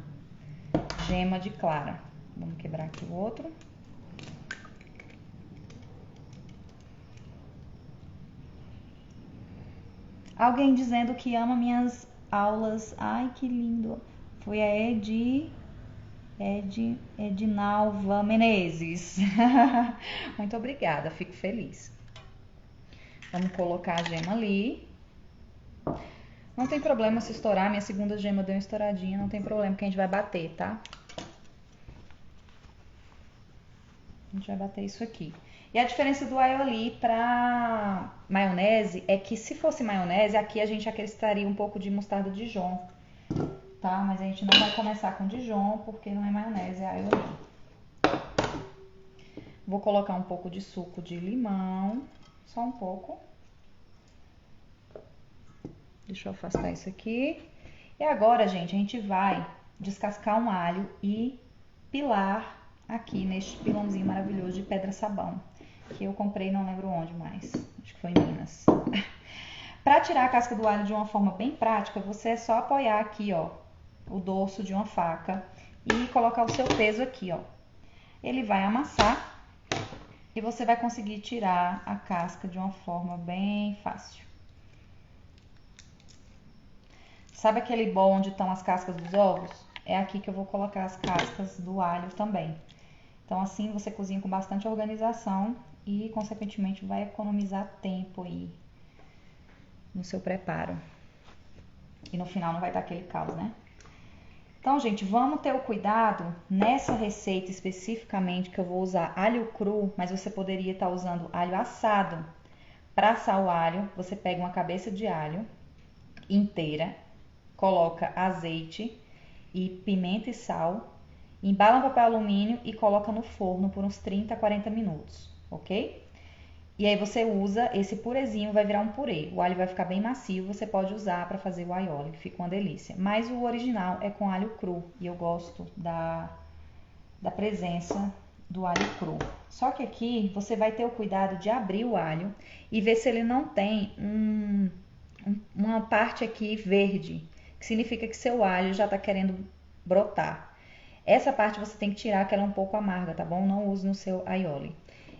gema de clara. Vamos quebrar aqui o outro. Alguém dizendo que ama minhas aulas. Ai, que lindo. Foi a Edinalva Menezes. Muito obrigada, fico feliz. Vamos colocar a gema ali. Não tem problema se estourar, minha segunda gema deu uma estouradinha, não tem problema que a gente vai bater, tá? A gente vai bater isso aqui. E a diferença do aioli para maionese é que se fosse maionese, aqui a gente acrescentaria um pouco de mostarda Dijon, tá? Mas a gente não vai começar com Dijon porque não é maionese, é aioli. Vou colocar um pouco de suco de limão, só um pouco. Deixa eu afastar isso aqui. E agora, gente, a gente vai descascar um alho e pilar aqui neste pilãozinho maravilhoso de pedra-sabão, que eu comprei não lembro onde mais, acho que foi em Minas. Para tirar a casca do alho de uma forma bem prática, você é só apoiar aqui, ó, o dorso de uma faca e colocar o seu peso aqui, ó. Ele vai amassar e você vai conseguir tirar a casca de uma forma bem fácil. Sabe aquele bowl onde estão as cascas dos ovos? É aqui que eu vou colocar as cascas do alho também. Então, assim você cozinha com bastante organização e, consequentemente, vai economizar tempo aí no seu preparo. E no final não vai dar aquele caos, né? Então, gente, vamos ter o cuidado nessa receita especificamente que eu vou usar alho cru, mas você poderia estar usando alho assado. Para assar o alho, você pega uma cabeça de alho inteira, coloca azeite e pimenta e sal, embala no papel alumínio e coloca no forno por uns 30 a 40 minutos, ok? E aí você usa esse purezinho, vai virar um purê. O alho vai ficar bem macio, você pode usar para fazer o aioli, que fica uma delícia. Mas o original é com alho cru e eu gosto da presença do alho cru. Só que aqui você vai ter o cuidado de abrir o alho e ver se ele não tem uma parte aqui verde, que significa que seu alho já está querendo brotar. Essa parte você tem que tirar, que ela é um pouco amarga, tá bom? Não use no seu aioli.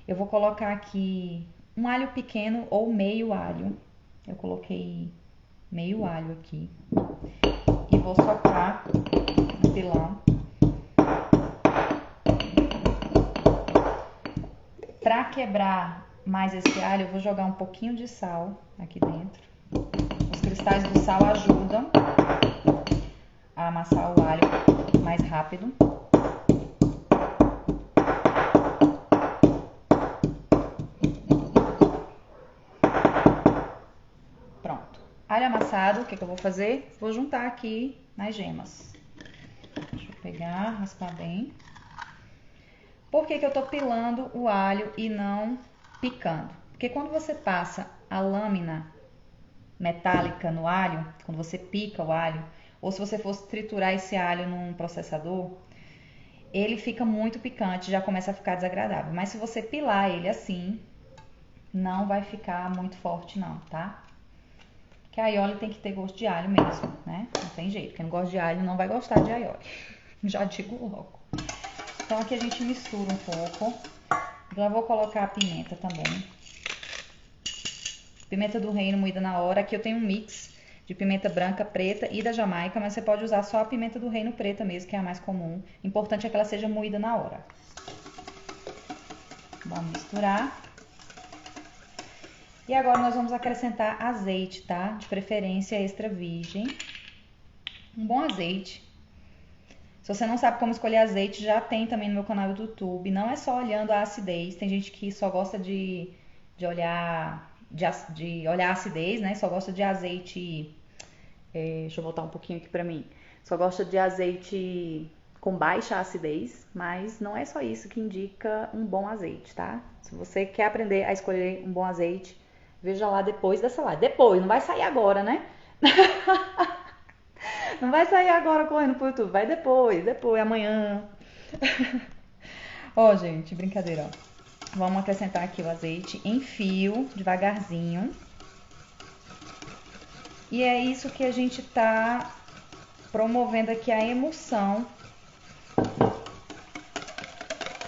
Eu vou colocar aqui um alho pequeno ou meio alho. Eu coloquei meio alho aqui. E vou soprar no pilão. Para quebrar mais esse alho, eu vou jogar um pouquinho de sal aqui dentro. Os cristais do sal ajudam a amassar o alho mais rápido. Pronto. Alho amassado, o que eu vou fazer? Vou juntar aqui nas gemas. Deixa eu pegar, raspar bem. Por que eu tô pilando o alho e não picando? Porque quando você passa a lâmina metálica no alho, quando você pica o alho, ou se você fosse triturar esse alho num processador, ele fica muito picante, já começa a ficar desagradável. Mas se você pilar ele assim, não vai ficar muito forte não, tá? Porque a aioli tem que ter gosto de alho mesmo, né? Não tem jeito, quem não gosta de alho não vai gostar de aioli. Já digo logo. Então aqui a gente mistura um pouco. Já vou colocar a pimenta também. Pimenta do reino moída na hora. Aqui eu tenho um mix de pimenta branca, preta e da Jamaica, mas você pode usar só a pimenta do reino preta mesmo, que é a mais comum. O importante é que ela seja moída na hora. Vamos misturar. E agora nós vamos acrescentar azeite, tá? De preferência extra virgem. Um bom azeite. Se você não sabe como escolher azeite, já tem também no meu canal do YouTube. Não é só olhando a acidez. Tem gente que só gosta de olhar a acidez, né? Só gosta de azeite. Deixa eu voltar um pouquinho aqui pra mim. Só gosta de azeite com baixa acidez, mas não é só isso que indica um bom azeite, tá? Se você quer aprender a escolher um bom azeite, veja lá depois dessa live. Depois, não vai sair agora, né? Não vai sair agora correndo pro YouTube, vai depois, amanhã. Ó, gente, brincadeira, ó. Vamos acrescentar aqui o azeite em fio, devagarzinho. E é isso que a gente tá promovendo aqui, a emulsão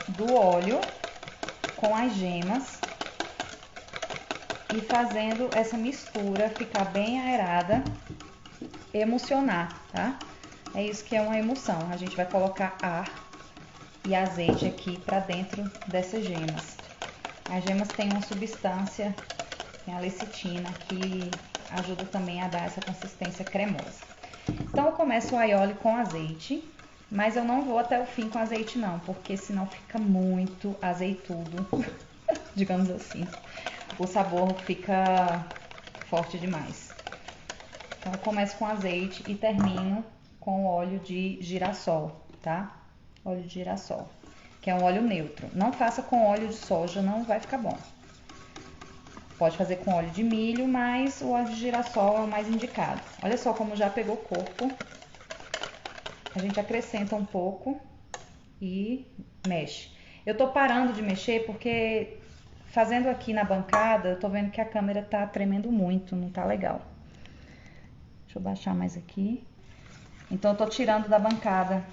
do óleo com as gemas. E fazendo essa mistura ficar bem aerada, emulsionar, tá? É isso que é uma emulsão. A gente vai colocar ar e azeite aqui pra dentro dessas gemas. As gemas têm uma substância, tem a lecitina, que ajuda também a dar essa consistência cremosa. Então eu começo o aioli com azeite, mas eu não vou até o fim com azeite não, porque senão fica muito azeitudo, digamos assim. O sabor fica forte demais. Então eu começo com azeite e termino com óleo de girassol, tá? Óleo de girassol, que é um óleo neutro. Não faça com óleo de soja, não vai ficar bom. Pode fazer com óleo de milho, mas o óleo de girassol é o mais indicado. Olha só como já pegou corpo. A gente acrescenta um pouco e mexe. Eu tô parando de mexer porque fazendo aqui na bancada, eu tô vendo que a câmera tá tremendo muito, não tá legal. Deixa eu baixar mais aqui. Então eu tô tirando da bancada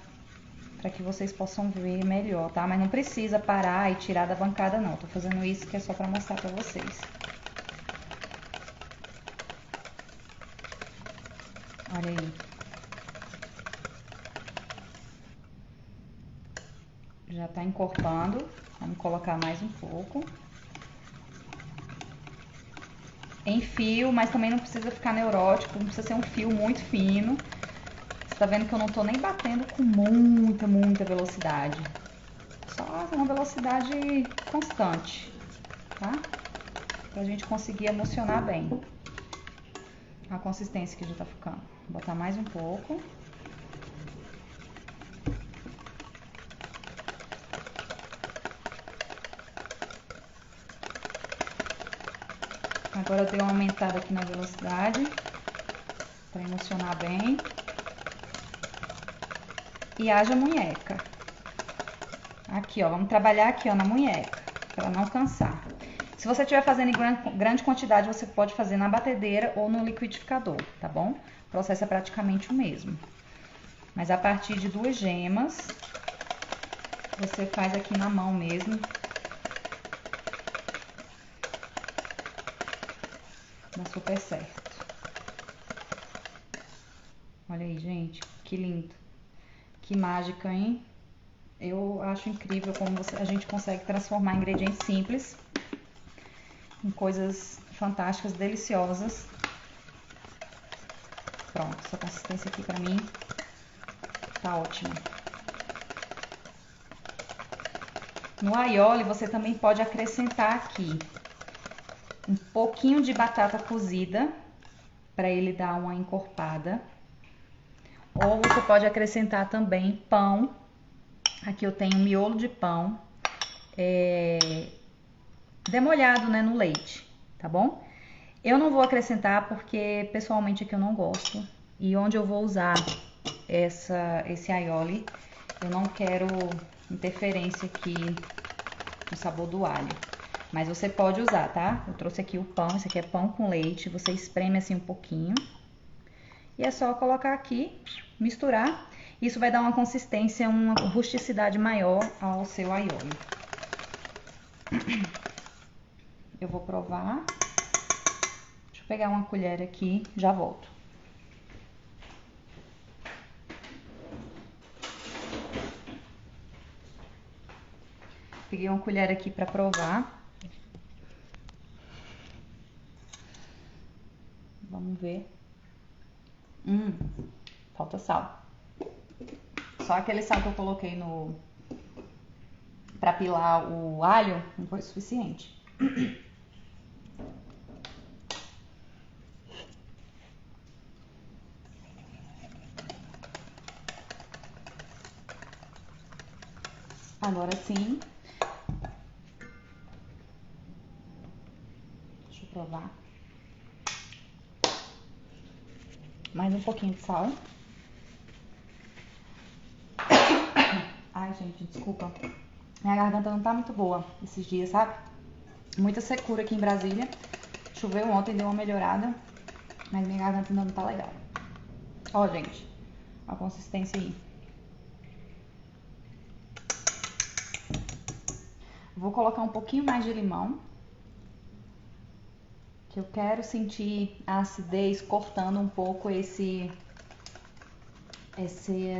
para que vocês possam ver melhor, tá? Mas não precisa parar e tirar da bancada não. Tô fazendo isso que é só para mostrar para vocês. Olha aí. Já tá encorpando. Vamos colocar mais um pouco. Em fio, mas também não precisa ficar neurótico, não precisa ser um fio muito fino. Você tá vendo que eu não tô nem batendo com muita velocidade. Só uma velocidade constante, tá? Pra gente conseguir emulsionar bem. A consistência que já tá ficando. Vou botar mais um pouco. Agora eu dei uma aumentada aqui na velocidade para emulsionar bem. E haja munheca. Aqui, ó, vamos trabalhar aqui, ó, na munheca, para não cansar. Se você estiver fazendo em grande quantidade, você pode fazer na batedeira ou no liquidificador, tá bom? O processo é praticamente o mesmo. Mas a partir de 2 gemas, você faz aqui na mão mesmo. Dá super certo. Olha aí, gente, que lindo. Que mágica, hein? Eu acho incrível como a gente consegue transformar ingredientes simples em coisas fantásticas, deliciosas. Pronto, essa consistência aqui pra mim tá ótima. No aioli você também pode acrescentar aqui um pouquinho de batata cozida para ele dar uma encorpada. Ou você pode acrescentar também pão. Aqui eu tenho miolo de pão demolhado, né, no leite, tá bom? Eu não vou acrescentar porque pessoalmente aqui eu não gosto. E onde eu vou usar esse aioli, eu não quero interferência aqui no sabor do alho. Mas você pode usar, tá? Eu trouxe aqui o pão, esse aqui é pão com leite. Você espreme assim um pouquinho. E é só colocar aqui, misturar. Isso vai dar uma consistência, uma rusticidade maior ao seu aioli. Eu vou provar. Deixa eu pegar uma colher aqui, já volto. Peguei uma colher aqui para provar. Vamos ver. Falta sal. Só aquele sal que eu coloquei pra pilar o alho não foi suficiente. Agora sim. Deixa eu provar. Mais um pouquinho de sal. Ai, gente, desculpa. Minha garganta não tá muito boa esses dias, sabe? Muita secura aqui em Brasília. Choveu ontem, deu uma melhorada. Mas minha garganta ainda não tá legal. Ó, gente. A consistência aí. Vou colocar um pouquinho mais de limão. Que eu quero sentir a acidez cortando um pouco essa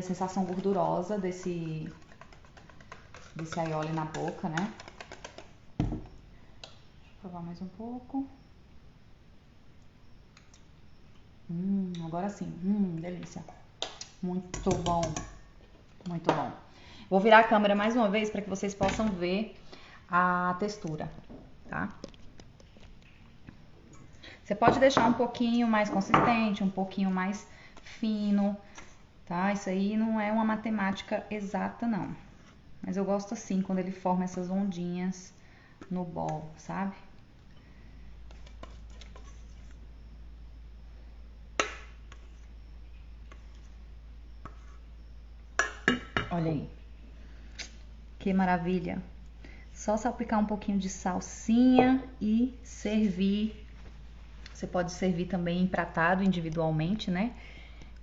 sensação gordurosa desse aioli na boca, né? Deixa eu provar mais um pouco. Agora sim. Delícia. Muito bom. Muito bom. Vou virar a câmera mais uma vez para que vocês possam ver a textura, tá? Você pode deixar um pouquinho mais consistente, um pouquinho mais fino, tá? Isso aí não é uma matemática exata, não. Mas eu gosto assim, quando ele forma essas ondinhas no bol, sabe? Olha aí. Que maravilha. Só salpicar um pouquinho de salsinha e servir. Você pode servir também empratado individualmente, né?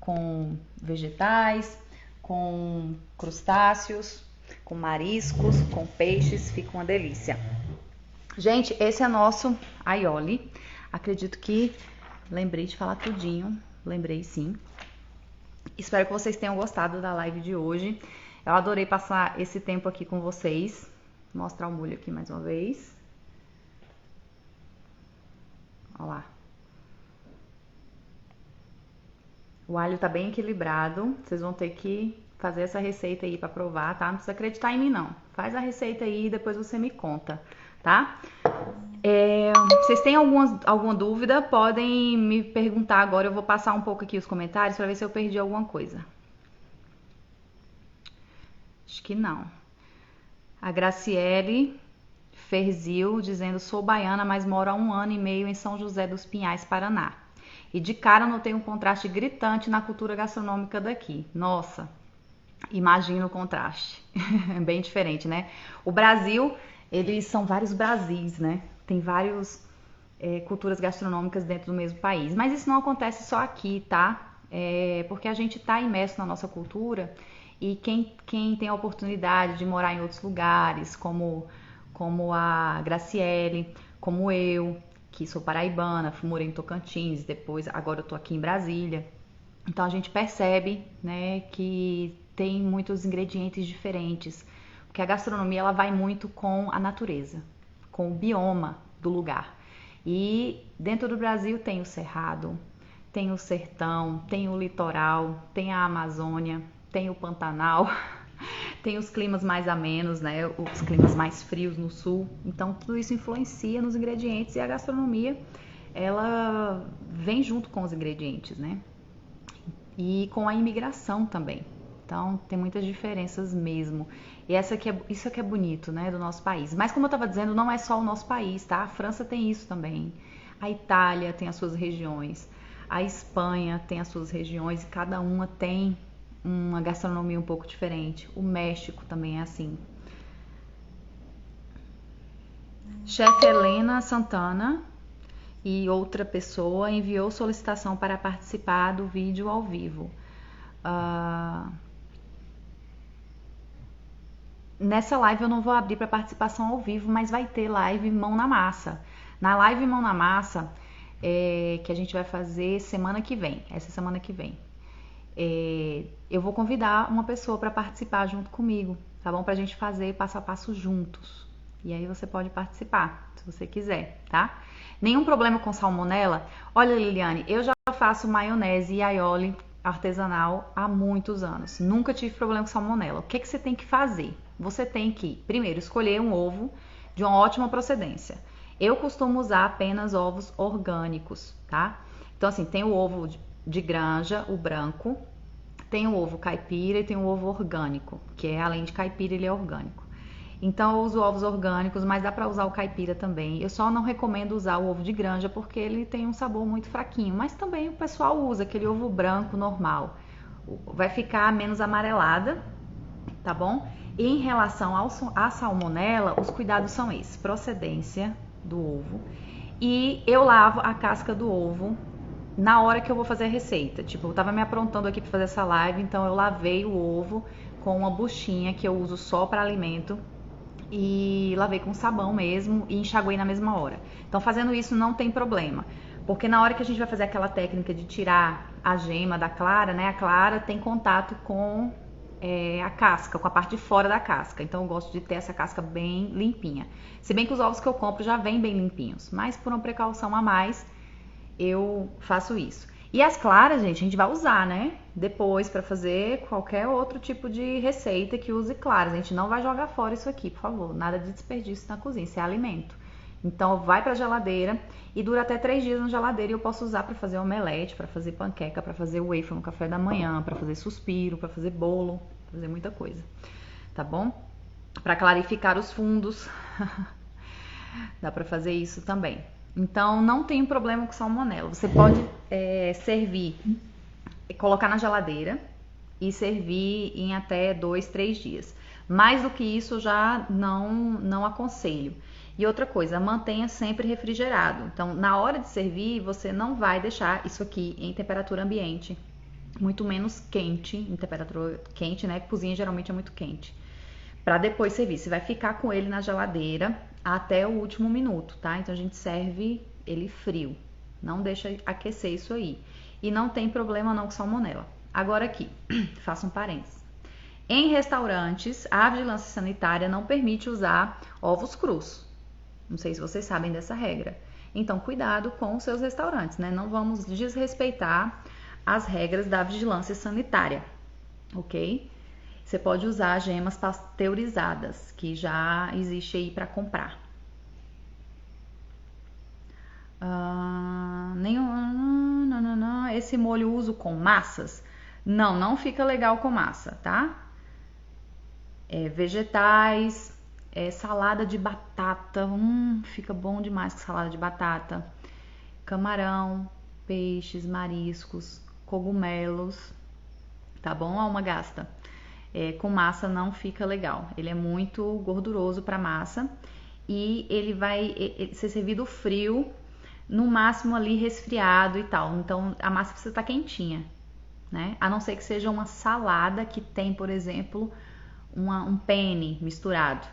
Com vegetais, com crustáceos, com mariscos, com peixes, fica uma delícia. Gente, esse é nosso aioli. Acredito que lembrei de falar tudinho, lembrei sim. Espero que vocês tenham gostado da live de hoje. Eu adorei passar esse tempo aqui com vocês. Vou mostrar o molho aqui mais uma vez. Olha lá. O alho tá bem equilibrado. Vocês vão ter que fazer essa receita aí pra provar, tá? Não precisa acreditar em mim, não. Faz a receita aí e depois você me conta, tá? Vocês têm alguma dúvida? Podem me perguntar agora. Eu vou passar um pouco aqui os comentários pra ver se eu perdi alguma coisa. Acho que não. A Graciele Ferzil, dizendo: sou baiana, mas moro há 1 ano e meio em São José dos Pinhais, Paraná. E de cara notei um contraste gritante na cultura gastronômica daqui. Nossa, imagina o contraste. É bem diferente, né? O Brasil, eles são vários Brasis, né? Tem vários culturas gastronômicas dentro do mesmo país. Mas isso não acontece só aqui, tá? Porque a gente está imerso na nossa cultura e quem tem a oportunidade de morar em outros lugares, como a Graciele, como eu, que sou paraibana, morei em Tocantins, depois agora eu tô aqui em Brasília. Então a gente percebe, né, que tem muitos ingredientes diferentes, porque a gastronomia ela vai muito com a natureza, com o bioma do lugar. E dentro do Brasil tem o Cerrado, tem o Sertão, tem o Litoral, tem a Amazônia, tem o Pantanal, tem os climas mais amenos, né? Os climas mais frios no sul. Então tudo isso influencia nos ingredientes e a gastronomia ela vem junto com os ingredientes, né? E com a imigração também. Então tem muitas diferenças mesmo. E isso que é bonito, né, do nosso país. Mas como eu estava dizendo, não é só o nosso país, tá? A França tem isso também. A Itália tem as suas regiões. A Espanha tem as suas regiões e cada uma tem uma gastronomia um pouco diferente. O México também é assim. Chefe Helena Santana e outra pessoa enviou solicitação para participar do vídeo ao vivo. Nessa live eu não vou abrir para participação ao vivo, mas vai ter live Mão na Massa. Na live Mão na Massa, que a gente vai fazer semana que vem, essa semana que vem, eu vou convidar uma pessoa para participar junto comigo, tá bom? Pra gente fazer passo a passo juntos. E aí você pode participar, se você quiser, tá? Nenhum problema com salmonela? Olha, Liliane, eu já faço maionese e aioli artesanal há muitos anos. Nunca tive problema com salmonela. O que você tem que fazer? Você tem que, primeiro, escolher um ovo de uma ótima procedência. Eu costumo usar apenas ovos orgânicos, tá? Então, assim, tem o ovo de granja, o branco, tem o ovo caipira e tem o ovo orgânico, que é, além de caipira, ele é orgânico. Então eu uso ovos orgânicos, mas dá para usar o caipira também. Eu só não recomendo usar o ovo de granja porque ele tem um sabor muito fraquinho, mas também o pessoal usa aquele ovo branco normal. Vai ficar menos amarelada, tá bom? E em relação à salmonela, os cuidados são esses: procedência do ovo. E eu lavo a casca do ovo na hora que eu vou fazer a receita. Tipo, eu tava me aprontando aqui para fazer essa live, então eu lavei o ovo com uma buchinha que eu uso só para alimento e lavei com sabão mesmo e enxaguei na mesma hora. Então fazendo isso não tem problema, porque na hora que a gente vai fazer aquela técnica de tirar a gema da clara, né, a clara tem contato com a casca, com a parte de fora da casca. Então eu gosto de ter essa casca bem limpinha. Se bem que os ovos que eu compro já vêm bem limpinhos, mas por uma precaução a mais eu faço isso. E as claras, gente, a gente vai usar, né? Depois para fazer qualquer outro tipo de receita que use claras. A gente não vai jogar fora isso aqui, por favor. Nada de desperdício na cozinha, isso é alimento. Então vai para a geladeira e dura até 3 dias na geladeira e eu posso usar para fazer omelete, para fazer panqueca, para fazer waffle no café da manhã, para fazer suspiro, para fazer bolo, pra fazer muita coisa. Tá bom? Para clarificar os fundos. Dá para fazer isso também. Então não tem problema com salmonela. Você pode servir, colocar na geladeira e servir em até 2, 3 dias. Mais do que isso eu já não aconselho. E outra coisa, mantenha sempre refrigerado. Então, na hora de servir, você não vai deixar isso aqui em temperatura ambiente, muito menos quente, em temperatura quente, né? Cozinha geralmente é muito quente. Para depois servir, você vai ficar com ele na geladeira até o último minuto, tá? Então a gente serve ele frio. Não deixa aquecer isso aí. E não tem problema não com salmonela. Agora aqui, faço um parênteses. Em restaurantes, a vigilância sanitária não permite usar ovos crus. Não sei se vocês sabem dessa regra. Então, cuidado com os seus restaurantes, né? Não vamos desrespeitar as regras da vigilância sanitária, ok? Você pode usar gemas pasteurizadas, que já existe aí para comprar. Esse molho uso com massas? Não fica legal com massa, tá? Vegetais, salada de batata, fica bom demais com salada de batata. Camarão, peixes, mariscos, cogumelos, tá bom, alma gasta? Com massa não fica legal, ele é muito gorduroso para massa e ele vai ser servido frio, no máximo ali resfriado e tal. Então a massa precisa estar quentinha, né? A não ser que seja uma salada que tem, por exemplo, um penne misturado,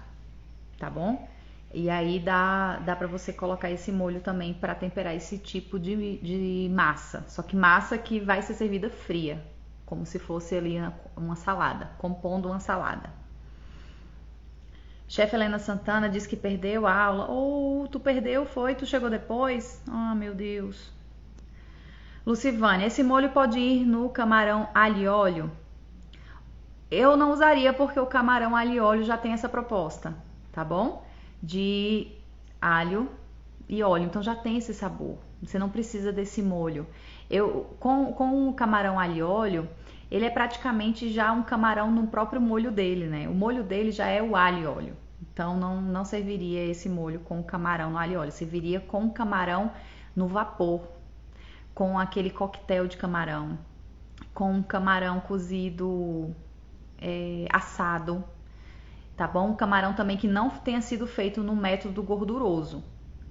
tá bom? E aí dá para você colocar esse molho também para temperar esse tipo de massa. Só que massa que vai ser servida fria, como se fosse ali uma salada, compondo uma salada. Chefe Helena Santana diz que perdeu a aula. Tu perdeu, foi? Tu chegou depois? Meu Deus. Lucivânia, esse molho pode ir no camarão alho e óleo? Eu não usaria porque o camarão alho e óleo já tem essa proposta, tá bom? De alho e óleo, então já tem esse sabor. Você não precisa desse molho. Com o camarão alho e óleo, ele é praticamente já um camarão no próprio molho dele, né? O molho dele já é o alho e óleo. Então não serviria esse molho com o camarão no alho e óleo, serviria com o camarão no vapor, com aquele coquetel de camarão, com camarão cozido assado, tá bom? Um camarão também que não tenha sido feito no método gorduroso.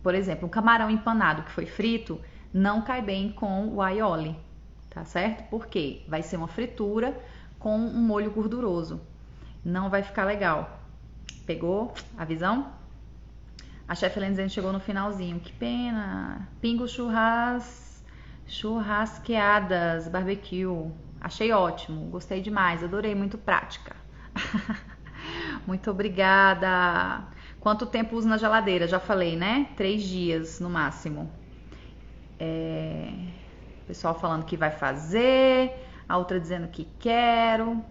Por exemplo, um camarão empanado que foi frito não cai bem com o aioli, tá certo? Porque vai ser uma fritura com um molho gorduroso. Não vai ficar legal. Pegou a visão? A chefe Helena dizendo que chegou no finalzinho. Que pena. Pingo churrasqueadas, barbecue. Achei ótimo, gostei demais, adorei, muito prática. Muito obrigada. Quanto tempo uso na geladeira? Já falei, né? 3 dias no máximo. Pessoal falando que vai fazer, a outra dizendo que quero.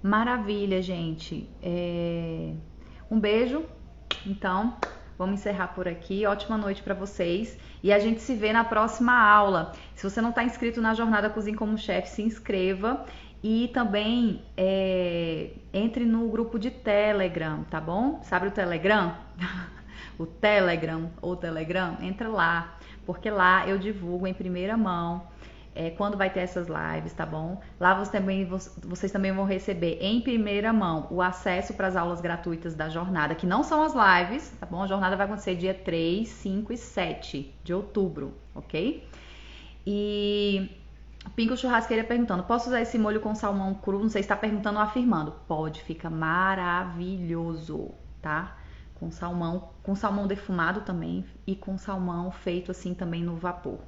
Maravilha, gente. Um beijo. Então, vamos encerrar por aqui. Ótima noite para vocês. E a gente se vê na próxima aula. Se você não está inscrito na Jornada Cozinha como Chefe, se inscreva. E também entre no grupo de Telegram, tá bom? Sabe o Telegram? O Telegram ou Telegram? Entra lá, porque lá eu divulgo em primeira mão quando vai ter essas lives, tá bom? Lá vocês também vão receber em primeira mão o acesso para as aulas gratuitas da jornada, que não são as lives, tá bom? A jornada vai acontecer dia 3, 5 e 7 de outubro, ok? E Pingo Churrasqueira perguntando, posso usar esse molho com salmão cru? Não sei se está perguntando ou afirmando. Pode, fica maravilhoso, tá? Com salmão defumado também e com salmão feito assim também no vapor,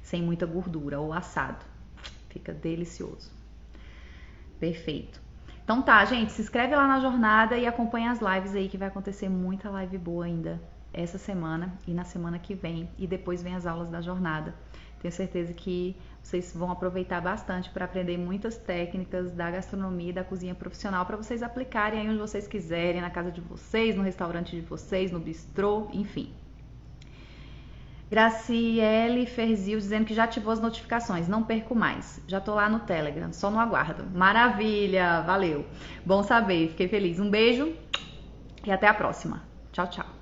sem muita gordura ou assado. Fica delicioso. Perfeito. Então tá, gente, se inscreve lá na jornada e acompanha as lives aí, que vai acontecer muita live boa ainda essa semana e na semana que vem. E depois vem as aulas da jornada. Tenho certeza que vocês vão aproveitar bastante para aprender muitas técnicas da gastronomia e da cozinha profissional para vocês aplicarem aí onde vocês quiserem, na casa de vocês, no restaurante de vocês, no bistrô, enfim. Graciele Ferzil dizendo que já ativou as notificações, não perco mais. Já tô lá no Telegram, só no aguardo. Maravilha, valeu. Bom saber, fiquei feliz. Um beijo e até a próxima. Tchau, tchau.